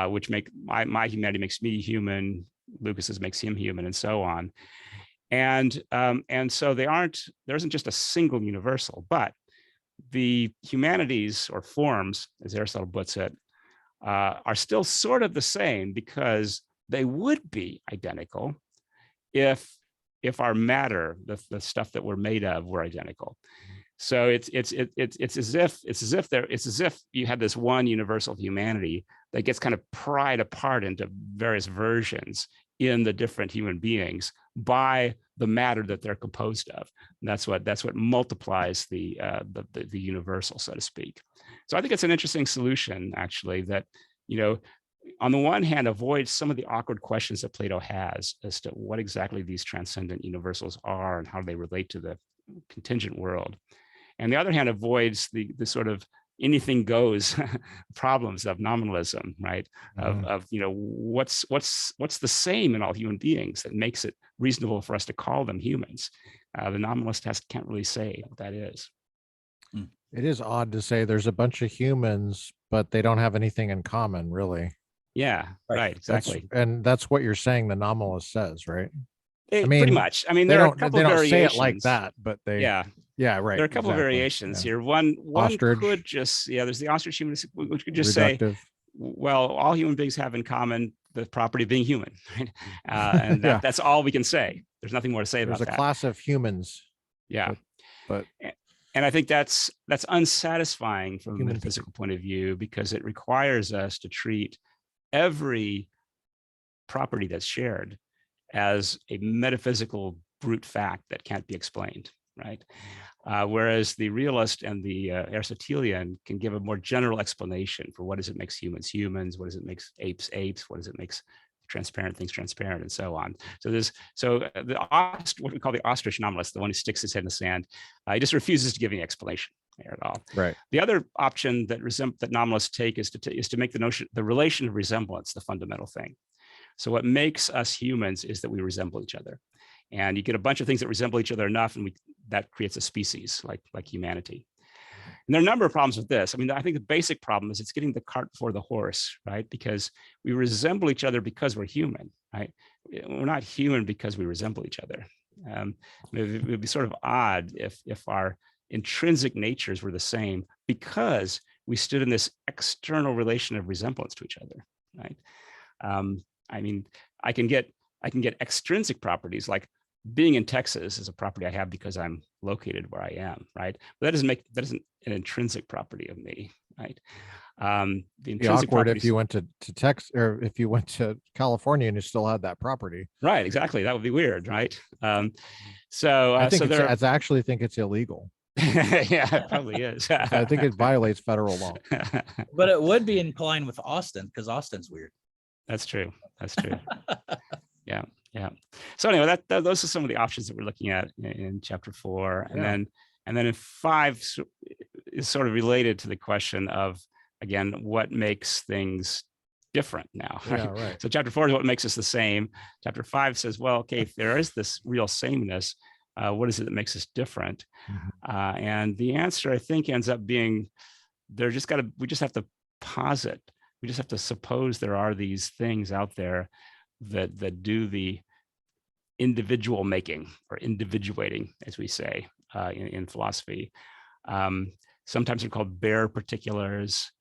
which my humanity makes me human, Lucas's makes him human, and so on. And so there isn't just a single universal, but the humanities or forms, as Aristotle puts it, are still sort of the same because they would be identical if our matter, the stuff that we're made of, were identical. So it's as if you had this one universal humanity that gets kind of pried apart into various versions in the different human beings by the matter that they're composed of. And that's what multiplies the universal, so to speak. So I think it's an interesting solution, actually, that, on the one hand, avoids some of the awkward questions that Plato has as to what exactly these transcendent universals are and how they relate to the contingent world. And the other hand, avoids the sort of anything goes problems of nominalism, right? Of what's the same in all human beings that makes it reasonable for us to call them humans. The nominalist can't really say what that is. It is odd to say there's a bunch of humans, but they don't have anything in common, really. Yeah, right, exactly. That's what you're saying the nominalist says, right? Pretty much. I mean, there are a couple of variations. They don't say it like that, but they. Yeah, right. There are a couple of variations here. One ostrich. Could just, there's the ostrich humanist, which could just say, well, all human beings have in common the property of being human, right? And Yeah. that's all we can say. There's nothing more to say There's about a that. class of humans. Yeah. But and I think that's unsatisfying from a Human metaphysical point of view, because it requires us to treat every property that's shared as a metaphysical brute fact that can't be explained, right? Whereas the realist and the Aristotelian can give a more general explanation for what does it makes humans humans, what does it makes apes apes, what does it makes transparent things transparent, and so on. So what we call the ostrich nominalist, the one who sticks his head in the sand, he just refuses to give any explanation there at all. right. The other option that nominalists take is to make the relation of resemblance the fundamental thing. So what makes us humans is that we resemble each other. And you get a bunch of things that resemble each other enough, and that creates a species like humanity. And there are a number of problems with this. I mean, I think the basic problem is it's getting the cart before the horse, right? Because we resemble each other because we're human, right? We're not human because we resemble each other. It would be sort of odd if our intrinsic natures were the same because we stood in this external relation of resemblance to each other, right? I mean, I can get extrinsic properties like being in Texas is a property I have because I'm located where I am, right? But that isn't an intrinsic property of me, right? The intrinsic awkward if you went to Texas, or if you went to California and you still had that property. Right, exactly. That would be weird, right? I actually think it's illegal. Yeah, it probably is. I think it violates federal law. But it would be in line with Austin, because Austin's weird. That's true. That's true. Yeah. Yeah. So anyway, those are some of the options that we're looking at in chapter 4, and then in 5 is sort of related to the question of, again, what makes things different now. Right? Yeah, right. So chapter 4 is what makes us the same. Chapter 5 says, well, okay, if there is this real sameness, what is it that makes us different? Mm-hmm. And the answer, I think, ends up being we just have to posit. We just have to suppose there are these things out there that do the individual making, or individuating, as we say in philosophy. Sometimes they're called bare particulars.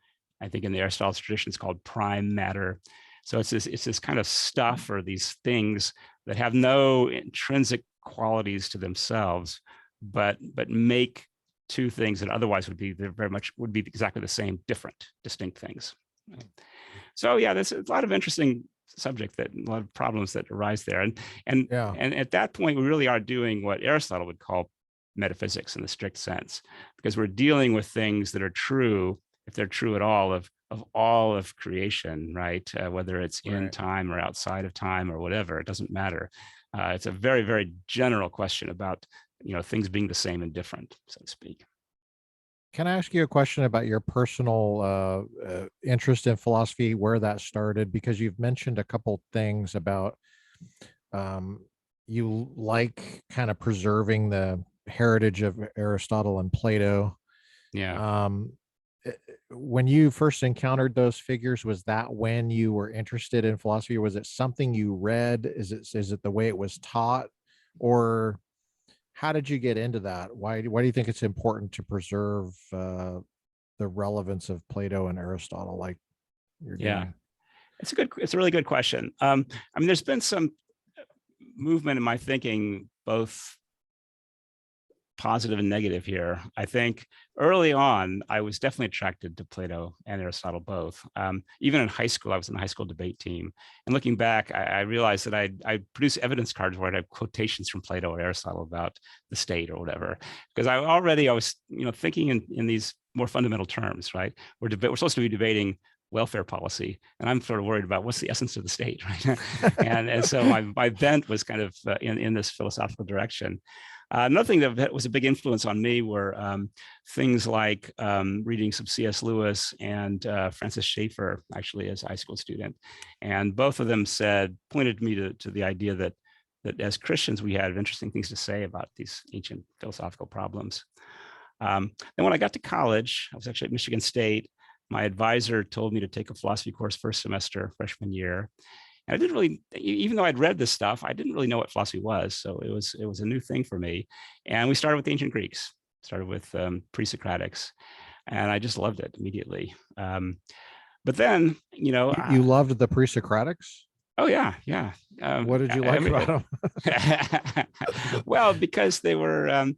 I think in the Aristotelian tradition, it's called prime matter. So it's this kind of stuff, or these things that have no intrinsic qualities to themselves, but make two things that otherwise would be exactly the same, different, distinct things. So yeah, there's a lot of interesting subject, that a lot of problems that arise there, and at that point we really are doing what Aristotle would call metaphysics in the strict sense, because we're dealing with things that are true, if they're true at all, of all of creation, right? Whether it's in time or outside of time or whatever, it doesn't matter. It's a very, very general question about things being the same and different, so to speak. Can I ask you a question about your personal interest in philosophy, where that started? Because you've mentioned a couple things about you like kind of preserving the heritage of Aristotle and Plato. Yeah. When you first encountered those figures, was that when you were interested in philosophy, or was it something you read? Is it the way it was taught, or how did you get into that? Why do you think it's important to preserve the relevance of Plato and Aristotle, like you're doing? It's a really good question. I mean, there's been some movement in my thinking, both positive and negative here. I think early on, I was definitely attracted to Plato and Aristotle both. Even in high school, I was in the high school debate team. And looking back, I realized that I produced evidence cards where I'd have quotations from Plato or Aristotle about the state or whatever, because I was thinking in these more fundamental terms, right? We're supposed to be debating welfare policy, and I'm sort of worried about what's the essence of the state, right? and so my bent was kind of in this philosophical direction. Another thing that was a big influence on me were things like reading some C.S. Lewis and Francis Schaeffer, actually, as a high school student. And both of them pointed me to the idea that as Christians, we had interesting things to say about these ancient philosophical problems. Then when I got to college, I was actually at Michigan State. My advisor told me to take a philosophy course first semester, freshman year. And I didn't really, even though I'd read this stuff, I didn't really know what philosophy was. So it was a new thing for me. And we started with the ancient Greeks, started with pre-Socratics, and I just loved it immediately. But then, you loved the pre-Socratics? Oh yeah, yeah. What did you like about them? Well, because they were,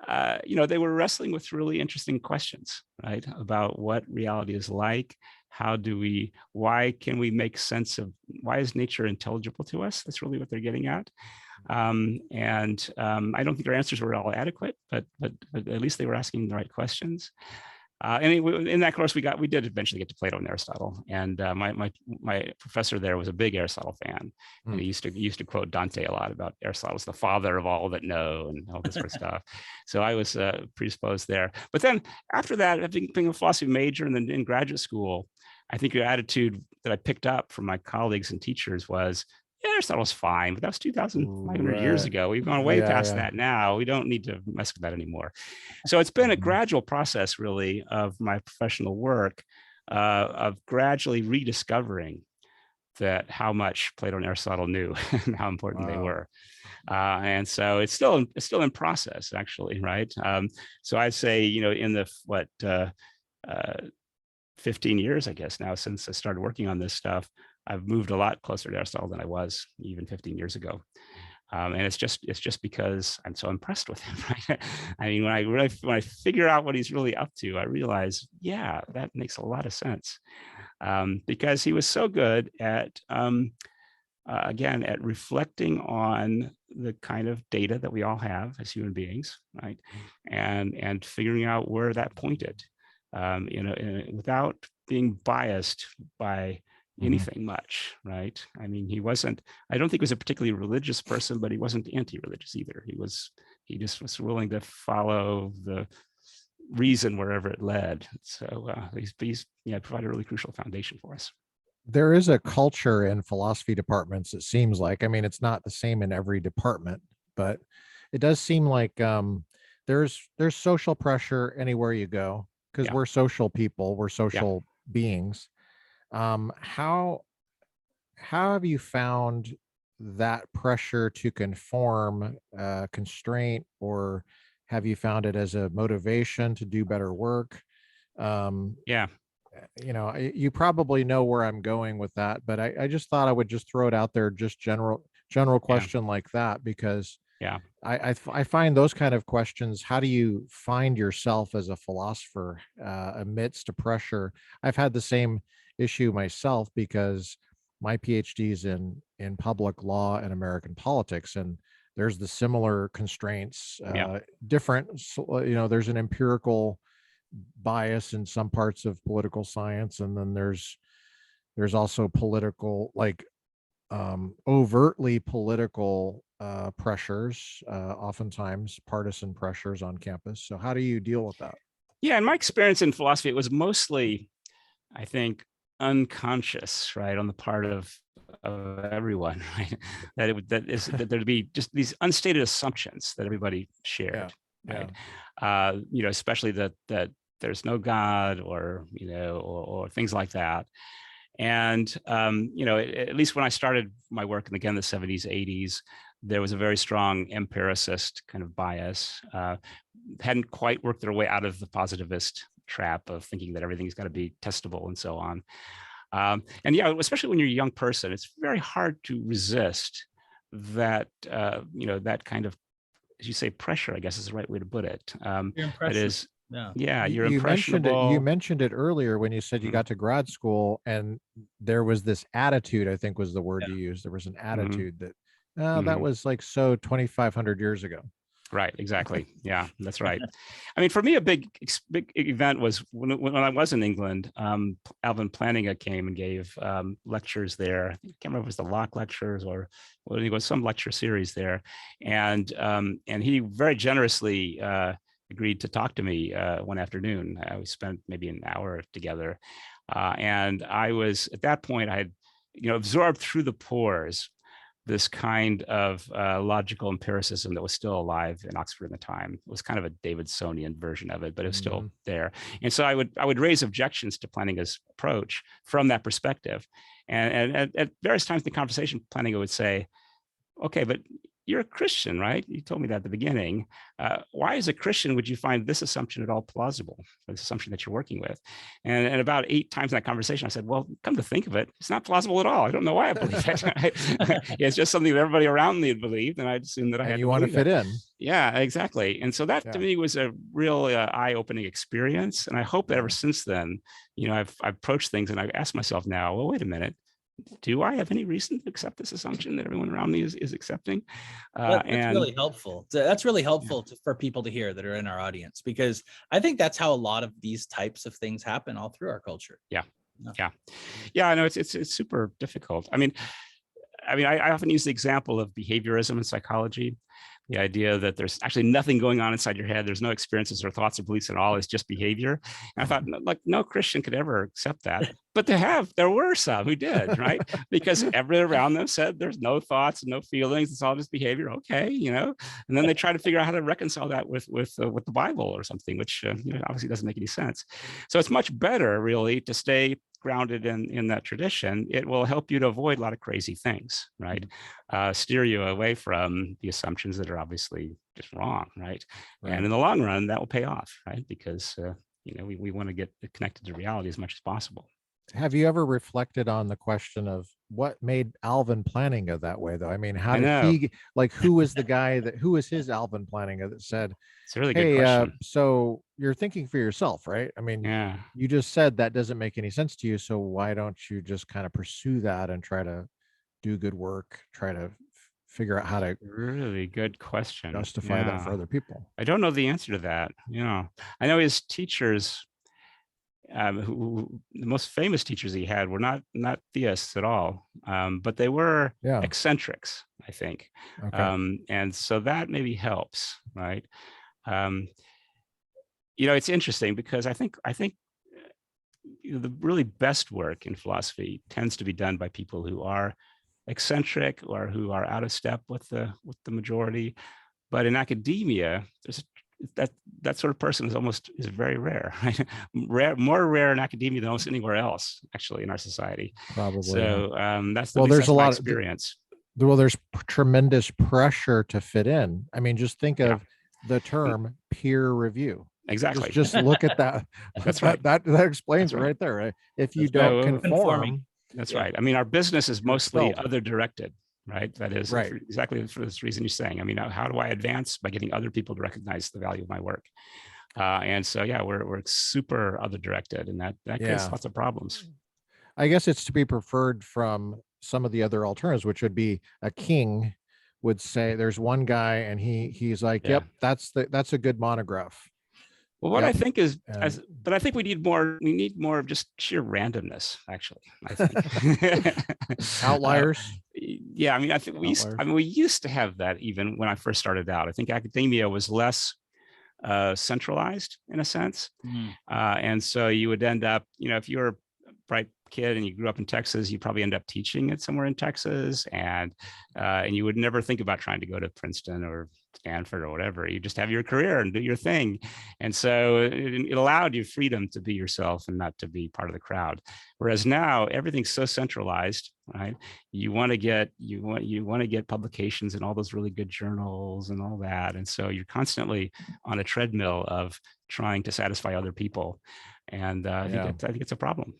they were wrestling with really interesting questions, right? About what reality is like. Why can we make sense of, why is nature intelligible to us? That's really what they're getting at. I don't think their answers were all adequate, but at least they were asking the right questions. In that course, we did eventually get to Plato and Aristotle, and my professor there was a big Aristotle fan, and he used to quote Dante a lot about Aristotle's the father of all that know and all this sort of stuff. So I was predisposed there. But then after that, I think being a philosophy major and then in graduate school, I think your attitude that I picked up from my colleagues and teachers was, yeah, Aristotle's fine, but that was 2,500 years ago. We've gone way past that now. We don't need to mess with that anymore. So it's been a gradual process, really, of my professional work, of gradually rediscovering that how much Plato and Aristotle knew and how important they were. And so it's still in process, actually, right? So I'd say, in the 15 years, I guess now, since I started working on this stuff, I've moved a lot closer to Aristotle than I was even 15 years ago. And it's just because I'm so impressed with him, right? I mean, when I figure out what he's really up to, I realize, yeah, that makes a lot of sense. Because he was so good at, again, at reflecting on the kind of data that we all have as human beings, right? And figuring out where that pointed, without being biased by anything much, right? I mean, I don't think he was a particularly religious person, but he wasn't anti-religious either. He just was willing to follow the reason wherever it led. So he's provided a really crucial foundation for us. There is a culture in philosophy departments, it seems like. I mean, it's not the same in every department, but it does seem like there's social pressure anywhere you go, because we're social people, we're social beings. How have you found that pressure to conform constraint, or have you found it as a motivation to do better work? You probably know where I'm going with that, but I just thought I would just throw it out there, just general question like that, because I find those kind of questions. How do you find yourself as a philosopher amidst a pressure? I've had the same issue myself, because my PhD is in public law and American politics, and there's the similar constraints, different. There's an empirical bias in some parts of political science, and then there's also political, like overtly political pressures, oftentimes partisan pressures on campus. So how do you deal with that? Yeah, in my experience in philosophy, it was mostly, I think, unconscious, right, on the part of everyone, right? that there'd be just these unstated assumptions that everybody shared, right? Especially that there's no God, or or things like that. And at least when I started my work in, again, the 70s, 80s, there was a very strong empiricist kind of bias. Hadn't quite worked their way out of the positivist trap of thinking that everything's got to be testable and so on. Especially when you're a young person, it's very hard to resist that, that kind of, as you say, pressure, I guess is the right way to put it. That is, you're impressionable. You mentioned it earlier when you said you got to grad school, and there was this attitude, I think was the word you used. There was an attitude that that was like so 2,500 years ago. Right, exactly. Yeah, that's right. I mean, for me, a big event was when I was in England. Alvin Plantinga came and gave lectures there. I can't remember if it was the Locke lectures or it was some lecture series there, and he very generously agreed to talk to me one afternoon. We spent maybe an hour together, and I was, at that point, I had absorbed through the pores this kind of logical empiricism that was still alive in Oxford at the time. It was kind of a Davidsonian version of it, but it was still there. And so I would raise objections to Plantinga's approach from that perspective. And at various times in the conversation, Plantinga would say, okay, but you're a Christian, right? You told me that at the beginning. Why, as a Christian, would you find this assumption at all plausible, this assumption that you're working with? And about 8 times in that conversation, I said, well, come to think of it, it's not plausible at all. I don't know why I believe it. It's just something that everybody around me had believed, and I assumed that I had And to you want to believe fit it. in. Yeah, exactly. And so that to me was a real eye-opening experience. And I hope that ever since then, I've approached things and I ask myself now, well, wait a minute, do I have any reason to accept this assumption that everyone around me is accepting? That's And really helpful. That's really helpful for people to hear that are in our audience, because I think that's how a lot of these types of things happen all through our culture. Yeah. I know it's super difficult. I often use the example of behaviorism in psychology. The idea that there's actually nothing going on inside your head. There's no experiences or thoughts or beliefs at all. It's just behavior. And I thought, like, no Christian could ever accept that. But there were some who did, right? Because everyone around them said there's no thoughts, no feelings. It's all just behavior. Okay, And then they try to figure out how to reconcile that with the Bible or something, which obviously doesn't make any sense. So it's much better, really, to stay grounded in that tradition. It will help you to avoid a lot of crazy things, right? Steer you away from the assumptions that are obviously just wrong, right? And in the long run, that will pay off, right? Because we want to get connected to reality as much as possible. Have you ever reflected on the question of what made Alvin Plantinga that way, though? I mean, how did he, like, who was the guy who was his Alvin Plantinga that said, it's a really good question. So you're thinking for yourself, right? I mean, you just said that doesn't make any sense to you. So why don't you just kind of pursue that and try to do good work, try to figure out how to really good question, justify that for other people? I don't know the answer to that. I know his teachers, who the most famous teachers he had were not theists at all, but they were eccentrics, I think. And so that maybe helps, right? It's interesting because I think the really best work in philosophy tends to be done by people who are eccentric or who are out of step with the majority. But in academia, there's that sort of person is very rare, right? More rare in academia than almost anywhere else, actually, in our society. Probably. So there's a lot of experience. There's tremendous pressure to fit in. I mean, just think of the term peer review. Exactly. Just look at that. That's right. That explains it right there, right? If you don't conform. That's right. I mean, our business is mostly other directed, right? That is exactly for this reason you're saying. I mean, how do I advance? By getting other people to recognize the value of my work. And so, we're super other directed, and that creates lots of problems. I guess it's to be preferred from some of the other alternatives, which would be a king would say there's one guy and he's like, yep, that's a good monograph. Well, what I think is, but I think we need more of just sheer randomness, actually. I think outliers. I think we used to have that even when I first started out. I think academia was less centralized in a sense, and so you would end up, if you were a bright kid and you grew up in Texas, you probably end up teaching it somewhere in Texas, and you would never think about trying to go to Princeton or Stanford or whatever. You just have your career and do your thing. And so it allowed you freedom to be yourself and not to be part of the crowd. Whereas now everything's so centralized, right? You want to get publications in all those really good journals and all that. And so you're constantly on a treadmill of trying to satisfy other people. And I think it's a problem.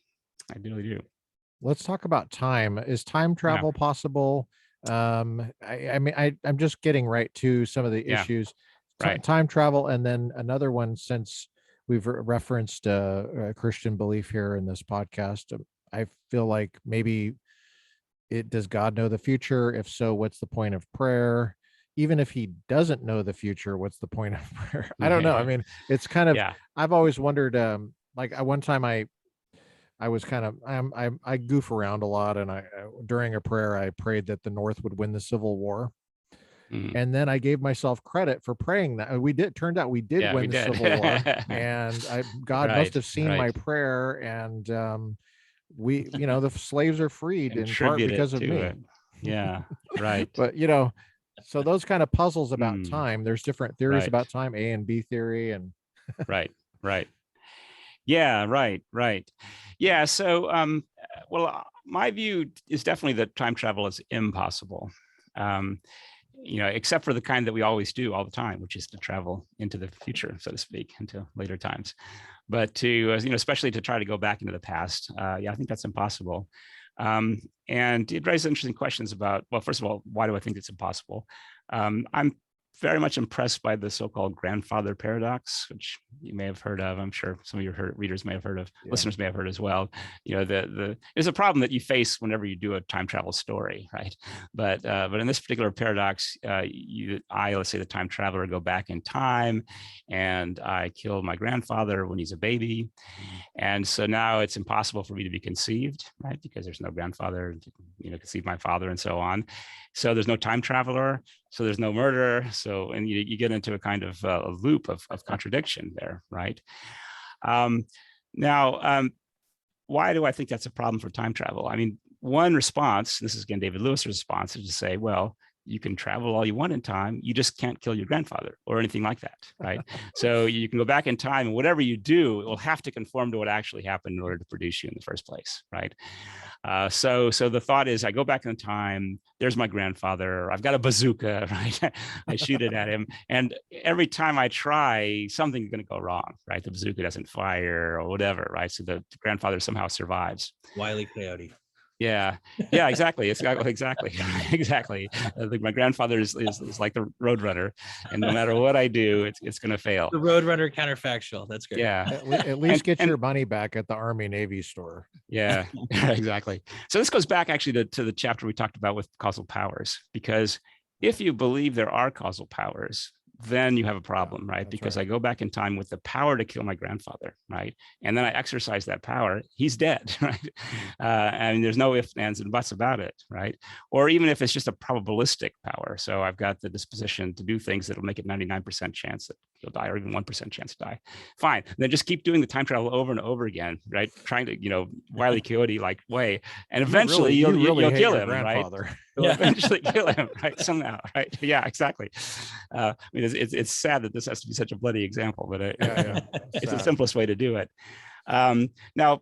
I really do. Let's talk about time. Is time travel possible? I'm just getting right to some of the issues. Time travel, and then another one, since we've referenced a Christian belief here in this podcast, I feel like maybe does God know the future? If so, what's the point of prayer? Even if he doesn't know the future, what's the point of prayer? I don't know. I mean, it's kind of, I've always wondered, like at one time I was kind of, I goof around a lot, and during a prayer, I prayed that the North would win the Civil War. And then I gave myself credit for praying that. Turned out we did win the Civil War, and God must have seen my prayer, and the slaves are freed in part because of me. But so those kind of puzzles about time, there's different theories about time, A and B theory, and right. Yeah. So, my view is definitely that time travel is impossible. except for the kind that we always do all the time, which is to travel into the future, so to speak, into later times. But to, especially to try to go back into the past, yeah, I think that's impossible. And it raises interesting questions about, well, first of all, why do I think it's impossible? I'm very much impressed by the so-called grandfather paradox, which you may have heard of. I'm sure some of your readers may have heard of, listeners may have heard as well. It's a problem that you face whenever you do a time travel story, right? But in this particular paradox, let's say the time traveler, go back in time, and I kill my grandfather when he's a baby, and so now it's impossible for me to be conceived, right? Because there's no grandfather to conceive my father, and so on. So there's no time traveler. So there's no murder. So, and you get into a kind of a loop of contradiction there, right? Now, why do I think that's a problem for time travel? I mean, one response, this is again David Lewis's response, is to say, well, you can travel all you want in time, you just can't kill your grandfather or anything like that, right? So you can go back in time, and whatever you do, it will have to conform to what actually happened in order to produce you in the first place, right? So the thought is, I go back in time, there's my grandfather, I've got a bazooka, right? I shoot it at him, and every time I try, something's going to go wrong, right? The bazooka doesn't fire or whatever, right? So the grandfather somehow survives. Wile E. Coyote. Yeah, exactly. It's exactly. My grandfather is like the Roadrunner, and no matter what I do, it's going to fail. The Roadrunner counterfactual. That's great. Yeah, at least get your money back at the Army Navy store. Yeah, exactly. So this goes back actually to the chapter we talked about with causal powers, because if you believe there are causal powers, then you have a problem, right? Because I go back in time with the power to kill my grandfather, right? And then I exercise that power, he's dead, right? And there's no ifs, ands, and buts about it, right? Or even if it's just a probabilistic power. So I've got the disposition to do things that'll make it 99% chance that he'll die, or even 1% chance to die. Fine, then just keep doing the time travel over and over again, right? Trying to, Wile E. Coyote-like way. And eventually you'll kill him, right? You'll eventually kill him, right? Somehow, right? Yeah, exactly. I mean, it's sad that this has to be such a bloody example, but it's the simplest way to do it. Now,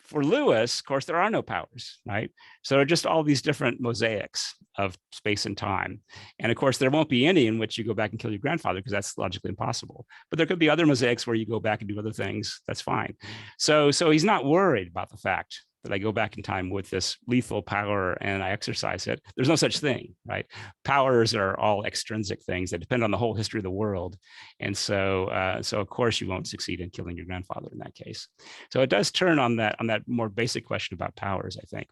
for Lewis, of course, there are no powers, right? So there are just all these different mosaics of space and time. And of course, there won't be any in which you go back and kill your grandfather, because that's logically impossible. But there could be other mosaics where you go back and do other things. That's fine. So he's not worried about the fact that I go back in time with this lethal power and I exercise it. There's no such thing, right? Powers are all extrinsic things that depend on the whole history of the world. And so of course you won't succeed in killing your grandfather in that case. So it does turn on that more basic question about powers, I think.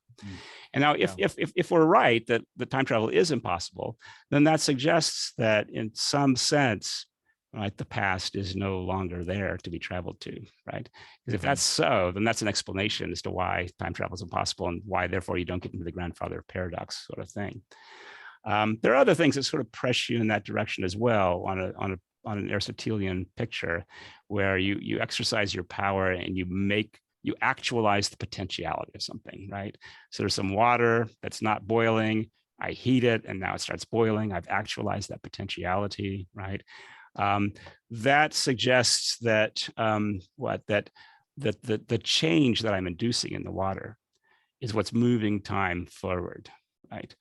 And now if we're right that the time travel is impossible, then that suggests that in some sense, right, the past is no longer there to be traveled to, right? Because if that's so, then that's an explanation as to why time travel is impossible and why, therefore, you don't get into the grandfather paradox sort of thing. There are other things that sort of press you in that direction as well on an Aristotelian picture, where you exercise your power and you actualize the potentiality of something, right? So there's some water that's not boiling. I heat it, and now it starts boiling. I've actualized that potentiality, right? That suggests that the change that I'm inducing in the water is what's moving time forward, right?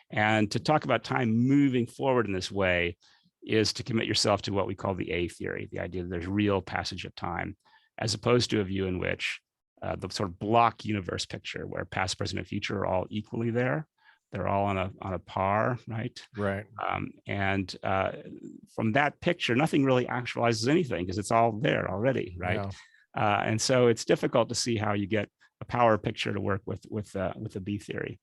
And to talk about time moving forward in this way is to commit yourself to what we call the A theory, the idea that there's real passage of time, as opposed to a view in which the sort of block universe picture, where past, present, and future are all equally there. They're all on a par, right? Right. And from that picture, nothing really actualizes anything, because it's all there already, right? Yeah. And so it's difficult to see how you get a power picture to work with the B theory.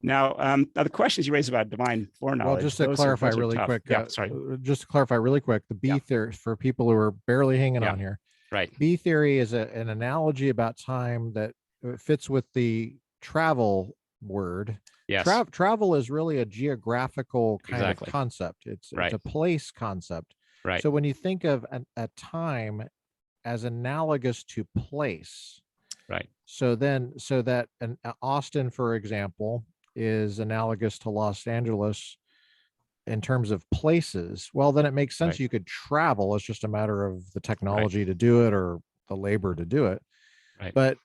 Now, the questions you raised about divine foreknowledge. Well, just to clarify really quick, just to clarify really quick, the B theory, for people who are barely hanging on here, right? B theory is an analogy about time that fits with the travel word. Yes. Travel is really a geographical kind of concept. It's a place concept. Right. So when you think of a time as analogous to place, right. So that Austin, for example, is analogous to Los Angeles in terms of places. Well, then it makes sense. You could travel. It's just a matter of the technology to do it, or the labor to do it. Right. But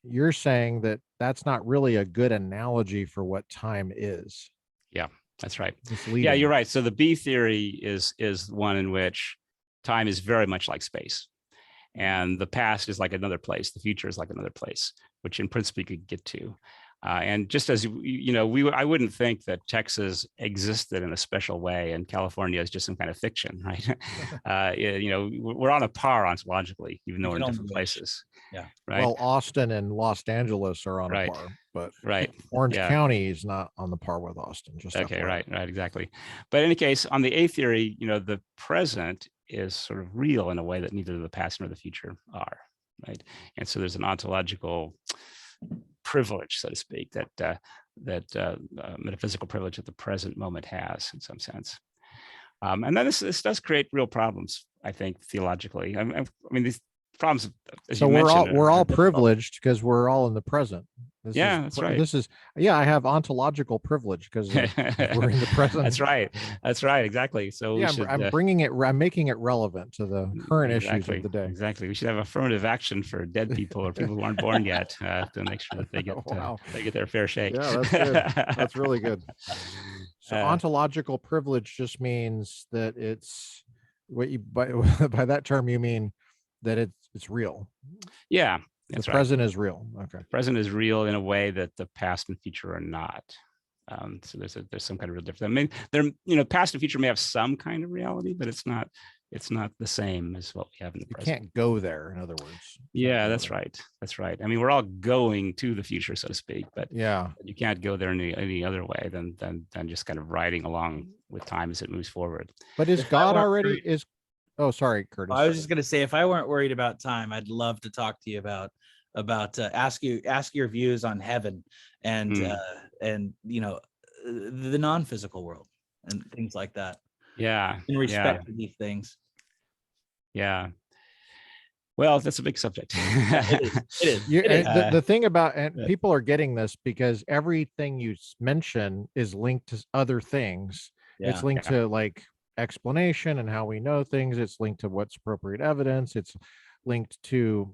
you're saying that that's not really a good analogy for what time is. Yeah. That's right. misleading. Yeah, you're right. So the B theory is one in which time is very much like space, and the past is like another place, the future is like another place, which in principle you could get to. And just as I wouldn't think that Texas existed in a special way and California is just some kind of fiction, right? We're on a par ontologically, even though we're in different places. Yeah. Right. Well, Austin and Los Angeles are on Right. a par, but right. Orange Yeah. County is not on the par with Austin. Just Okay. FYI. Right. Exactly. But in any case, on the A theory, the present is sort of real in a way that neither the past nor the future are. Right. And so there's an ontological privilege, so to speak, that metaphysical privilege that the present moment has in some sense. And then this does create real problems, I think, theologically. I mean, these problems, as So you mentioned, we're all difficult. privileged because we're all in the present. That's right. I have ontological privilege because we're in the present. That's right. Exactly. So yeah, I'm making it relevant to the current issues of the day. Exactly. We should have affirmative action for dead people or people who aren't born yet to make sure that they get they get their fair shake. Yeah, that's good. That's really good. So ontological privilege just means that it's what you by that term you mean that it's real. Yeah. The present is real. Okay. The present is real in a way that the past and future are not. So there's some kind of real difference. I mean, past and future may have some kind of reality, but it's not the same as what we have in the present. You can't go there, in other words. Yeah, that's right. That's right. I mean, we're all going to the future, so to speak, but yeah, you can't go there in any other way than just kind of riding along with time as it moves forward. But is God already is? Oh, sorry, Curtis. I was just going to say, if I weren't worried about time, I'd love to talk to you about ask your views on heaven and the non-physical world and things like that. Yeah. In respect to these things. Yeah. Well, that's a big subject. It is. The thing about, and people are getting this because everything you mention is linked to other things. Yeah. It's linked to like explanation and how we know things. It's linked to what's appropriate evidence. It's linked to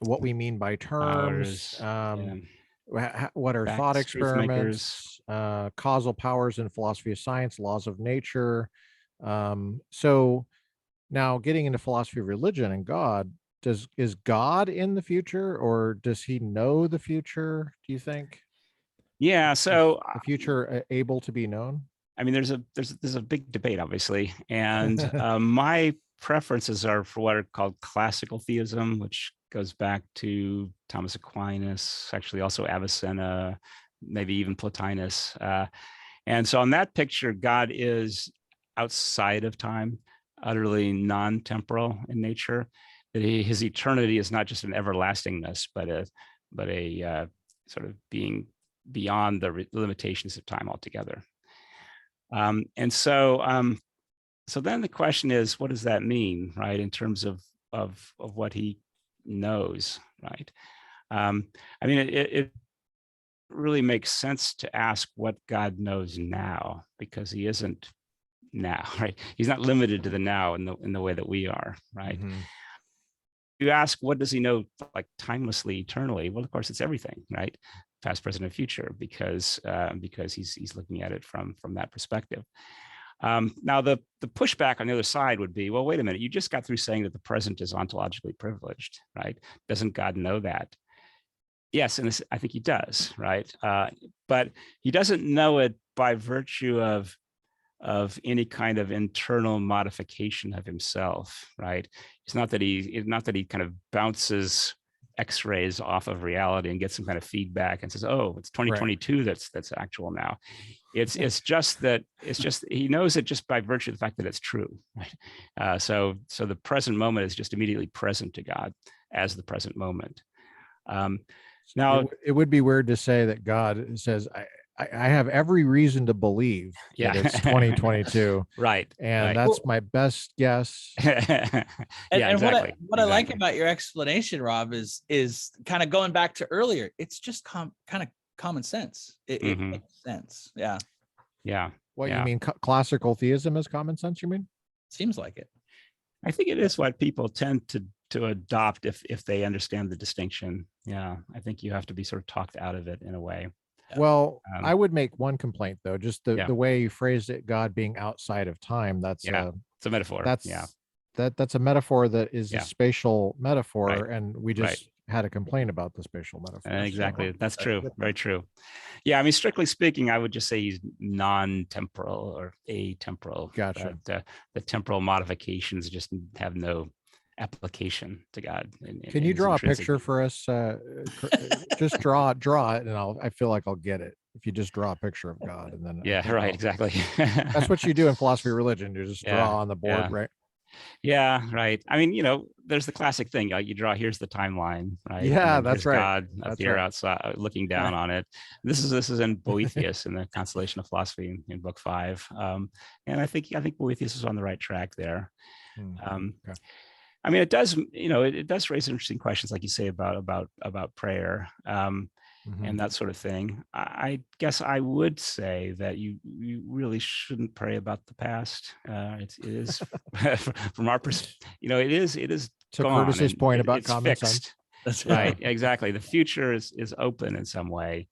what we mean by terms. What are Facts, thought experiments, causal powers in philosophy of science, laws of nature. So now getting into philosophy of religion and God, is God in the future, or does he know the future, do you think? Yeah, so the future able to be known? I mean, there's a big debate, obviously, and my preferences are for what are called classical theism, which goes back to Thomas Aquinas, actually also Avicenna, maybe even Plotinus. And so on that picture, God is outside of time, utterly non-temporal in nature, that his eternity is not just an everlastingness, but a sort of being beyond the limitations of time altogether. And so then the question is, what does that mean, right, in terms of what he knows, right? I mean, it really makes sense to ask what God knows now, because he isn't now, right? He's not limited to the now in the way that we are, right? Mm-hmm. You ask, what does he know, like timelessly, eternally? Well, of course, it's everything, right? Past, present, and future, because he's looking at it from that perspective. Now, the pushback on the other side would be, well, wait a minute, you just got through saying that the present is ontologically privileged, right? Doesn't God know that? Yes, and I think he does, right? But he doesn't know it by virtue of any kind of internal modification of himself, right? It's not that he kind of bounces X-rays off of reality and gets some kind of feedback and says, "Oh, it's 2022. Right. That's actual now." It's just he knows it just by virtue of the fact that it's true, right? So the present moment is just immediately present to God as the present moment. Now, it would be weird to say that God says, I have every reason to believe that it's 2022. Right. And that's my best guess. Exactly. What I like about your explanation, Rob, is kind of going back to earlier. It's just kind of common sense. It makes sense. Yeah. Yeah. What you mean? Classical theism is common sense, you mean? Seems like it. I think it is what people tend to adopt if they understand the distinction. Yeah. I think you have to be sort of talked out of it in a way. Yeah. Well, Um, I would make one complaint though, just Yeah. the way you phrased it, God being outside of time. That's yeah, it's a metaphor. Yeah, that's a metaphor that is a yeah, spatial right, metaphor, and we right. just had a complaint about the spatial metaphor. Exactly. So That's That's a true. good Very point. true. Yeah, I mean, strictly speaking, I would just say he's non-temporal or atemporal. gotcha. But the temporal modifications just have no application to God Can in you his draw a intrinsic. picture for us? Just draw it, and I feel like I'll get it if you just draw a picture of God, and then I Yeah, think right. I'll. Exactly. That's what you do in philosophy of religion. You just Yeah, draw on the board, yeah. right? Yeah, right. I mean, there's the classic thing. You draw, here's the timeline, right? And Yeah, then that's here's right. God up That's here right. outside looking down on it. This is in Boethius in the Constellation of Philosophy in book 5. And I think Boethius is on the right track there. Okay. I mean, it does, it does raise interesting questions, like you say, about prayer. And that sort of thing. I guess I would say that you really shouldn't pray about the past. It is from our perspective, it is To gone Curtis's and point about it's common sense. fixed. That's Right. Exactly. The future is open in some way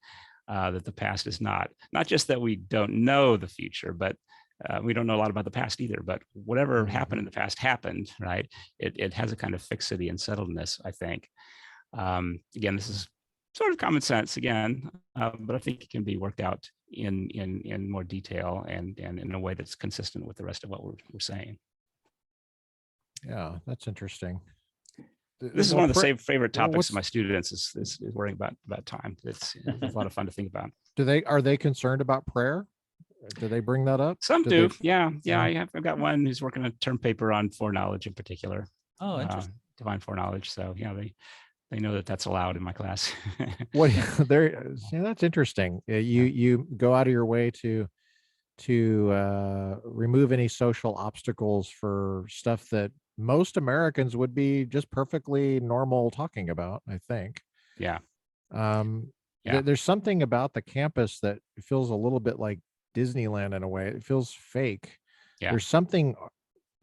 that the past is not. Not just that we don't know the future, but we don't know a lot about the past either. But whatever happened in the past happened, right? It has a kind of fixity and settledness, I think. Again, this is sort of common sense again, but I think it can be worked out in more detail and in a way that's consistent with the rest of what we're saying. Yeah, that's interesting. This is one of the favorite topics of my what's students is worrying about time. It's a lot of fun to think about. are they concerned about prayer? Do they bring that up? Some Do do, they? yeah. Yeah. I've got one who's working on a term paper on foreknowledge in particular, Oh, interesting. divine foreknowledge. So yeah, they know that that's allowed in my class. What there? Yeah, that's interesting. You go out of your way to remove any social obstacles for stuff that most Americans would be just perfectly normal talking about, I think. Yeah, Um, yeah, there's something about the campus that feels a little bit like Disneyland in a way. It feels fake. yeah, There's something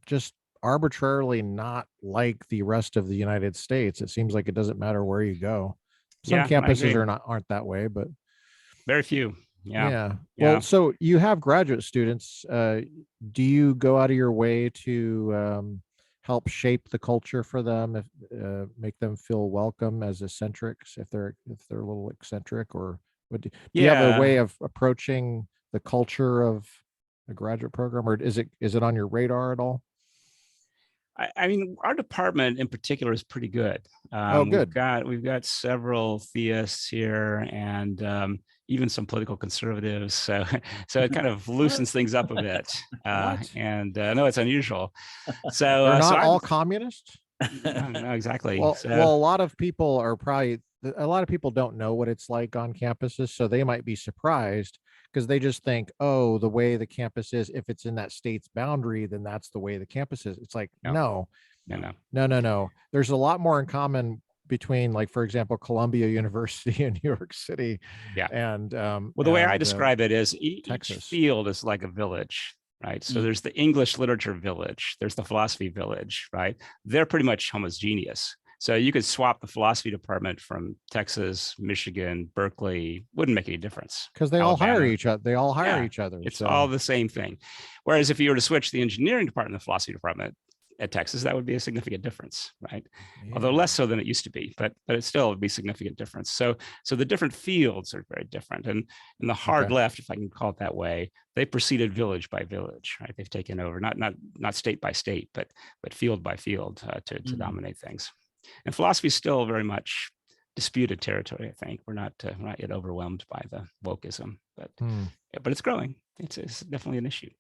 just arbitrarily not like the rest of the United States. It seems like it doesn't matter where you go. Some yeah. I campuses agree. aren't that way, but Very few. Yeah, yeah. Well, yeah. so you have graduate students. Do you go out of your way to help shape the culture for them, if make them feel welcome as eccentrics, if they're a little eccentric, or do you have a way Yeah, of approaching the culture of a graduate program, or is it on your radar at all? I mean, our department in particular is pretty good. Oh, We've good. got several theists here, and even some political conservatives. So so it kind of What? loosens things up a bit. What? And no, it's unusual. They're So not I'm all communists? no, exactly. Well, So a lot of people are probably a lot of people don't know what it's like on campuses, so they might be surprised because they just think, oh, the way the campus is, if it's in that state's boundary, then that's the way the campus is. It's like, no, no, no. no. There's a lot more in common between, like, for example, Columbia University in New York City Yeah. and Well, the way I describe it is each Texas. field is like a village, right? So there's the English literature village, there's the philosophy village, right? They're pretty much homogeneous. So you could swap the philosophy department from Texas, Michigan, Berkeley, wouldn't make any difference. Because they all hire Alabama, each other. They all hire yeah, each other. it's So all the same thing. Whereas if you were to switch the engineering department and the philosophy department at Texas, that would be a significant difference, right? yeah. Although less so than it used to be, but it still would be a significant difference. So the different fields are very different. And the hard Okay. left, if I can call it that way, they proceeded village by village, right? They've taken over, not state by state, but field by field to dominate things. And philosophy is still very much disputed territory. I think we're not yet overwhelmed by the wokeism, but it's growing. It's definitely an issue.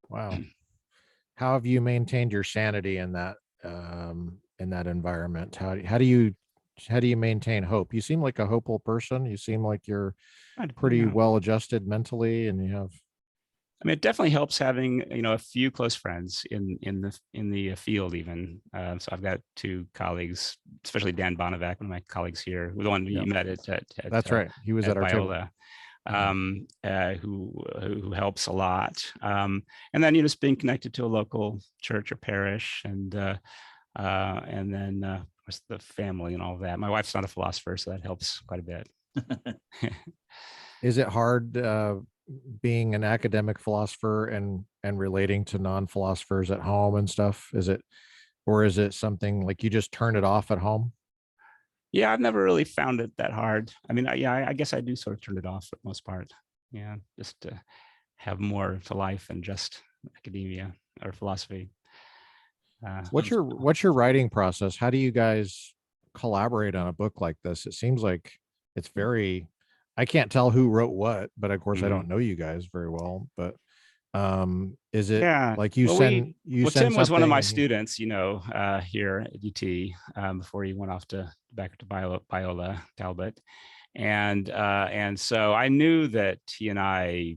Wow. How have you maintained your sanity in that environment? How do you maintain hope? You seem like a hopeful person. You seem like you're pretty well adjusted mentally, and you have. I mean, it definitely helps having a few close friends in the field even. So I've got 2 colleagues, especially Dan Bonavac, one of my colleagues here, the one you met at That's right. He was at our Biola, who helps a lot. And then just being connected to a local church or parish, and then of course the family and all of that. My wife's not a philosopher, so that helps quite a bit. Is it hard being an academic philosopher and relating to non-philosophers at home and stuff? Is it, or is it something like you just turn it off at home? Yeah, I've never really found it that hard. I mean, I guess I do sort of turn it off for the most part. Yeah, just to have more to life than just academia or philosophy. What's your writing process? How do you guys collaborate on a book like this? It seems like it's very, I can't tell who wrote what, but of course I don't know you guys very well, but is it Yeah, like you well, send Tim was one of something my and he, students, here at UT, before he went off back to Biola Talbot, and so I knew that he and I,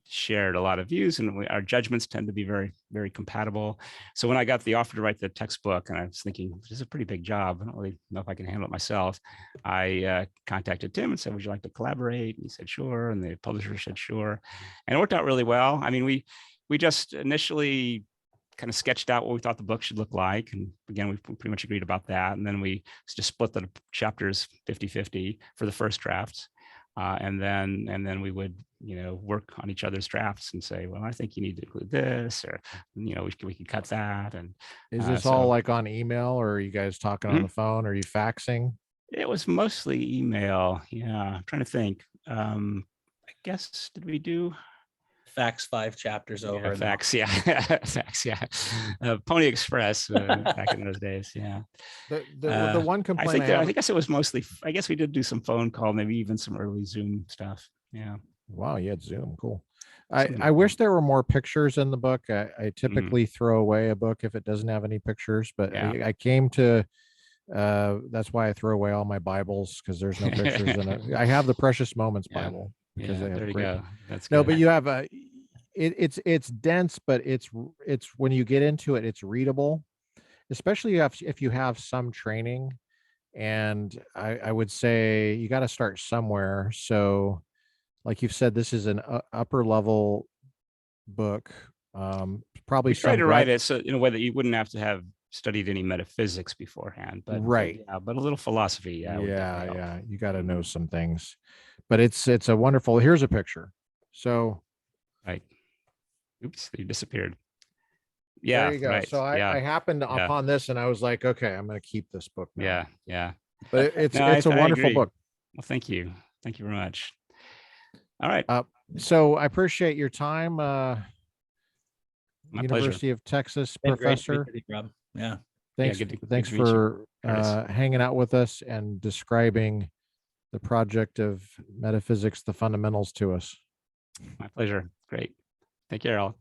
shared a lot of views, and our judgments tend to be very, very compatible. So when I got the offer to write the textbook, and I was thinking, this is a pretty big job, I don't really know if I can handle it myself, I contacted Tim and said, would you like to collaborate? And he said, sure. And the publisher said, sure. And it worked out really well. I mean, we just initially kind of sketched out what we thought the book should look like. And again, we pretty much agreed about that. And then we just split the chapters 50-50 for the first draft. And then we would, work on each other's drafts and say, well, I think you need to include this, or, we can cut that. And is this all like on email, or are you guys talking on the phone? Or are you faxing? It was mostly email. Yeah, I'm trying to think. I guess, did we do fax 5 chapters over? Fax, yeah. Fax, yeah. Pony Express back in those days. Yeah. The one complaint I guess it was mostly, I guess we did do some phone call, maybe even some early Zoom stuff. Yeah. Wow, you had Zoom. Cool. I wish there were more pictures in the book. I typically throw away a book if it doesn't have any pictures, but I came to that's why I throw away all my Bibles, because there's no pictures in it. I have the Precious Moments Bible because they have there you great. go. That's no, good. but you have a it's dense, but it's when you get into it, it's readable, especially if you have some training. And I would say you got to start somewhere. So like you've said, this is an upper level book. Probably we tried to write it so in a way that you wouldn't have to have studied any metaphysics beforehand, but right. But a little philosophy. Yeah. You got to know some things, but it's a wonderful. Here's a picture. So, right. Oops, you disappeared. Yeah, there you go. right. So I happened upon this, and I was like, okay, I'm going to keep this book now. Yeah. But it's a wonderful book. Well, thank you very much. All right. So I appreciate your time. My University pleasure. of Texas professor. Rob. Yeah. Thanks for hanging out with us and describing the project of metaphysics, the fundamentals, to us. My pleasure. Great. Take care, all.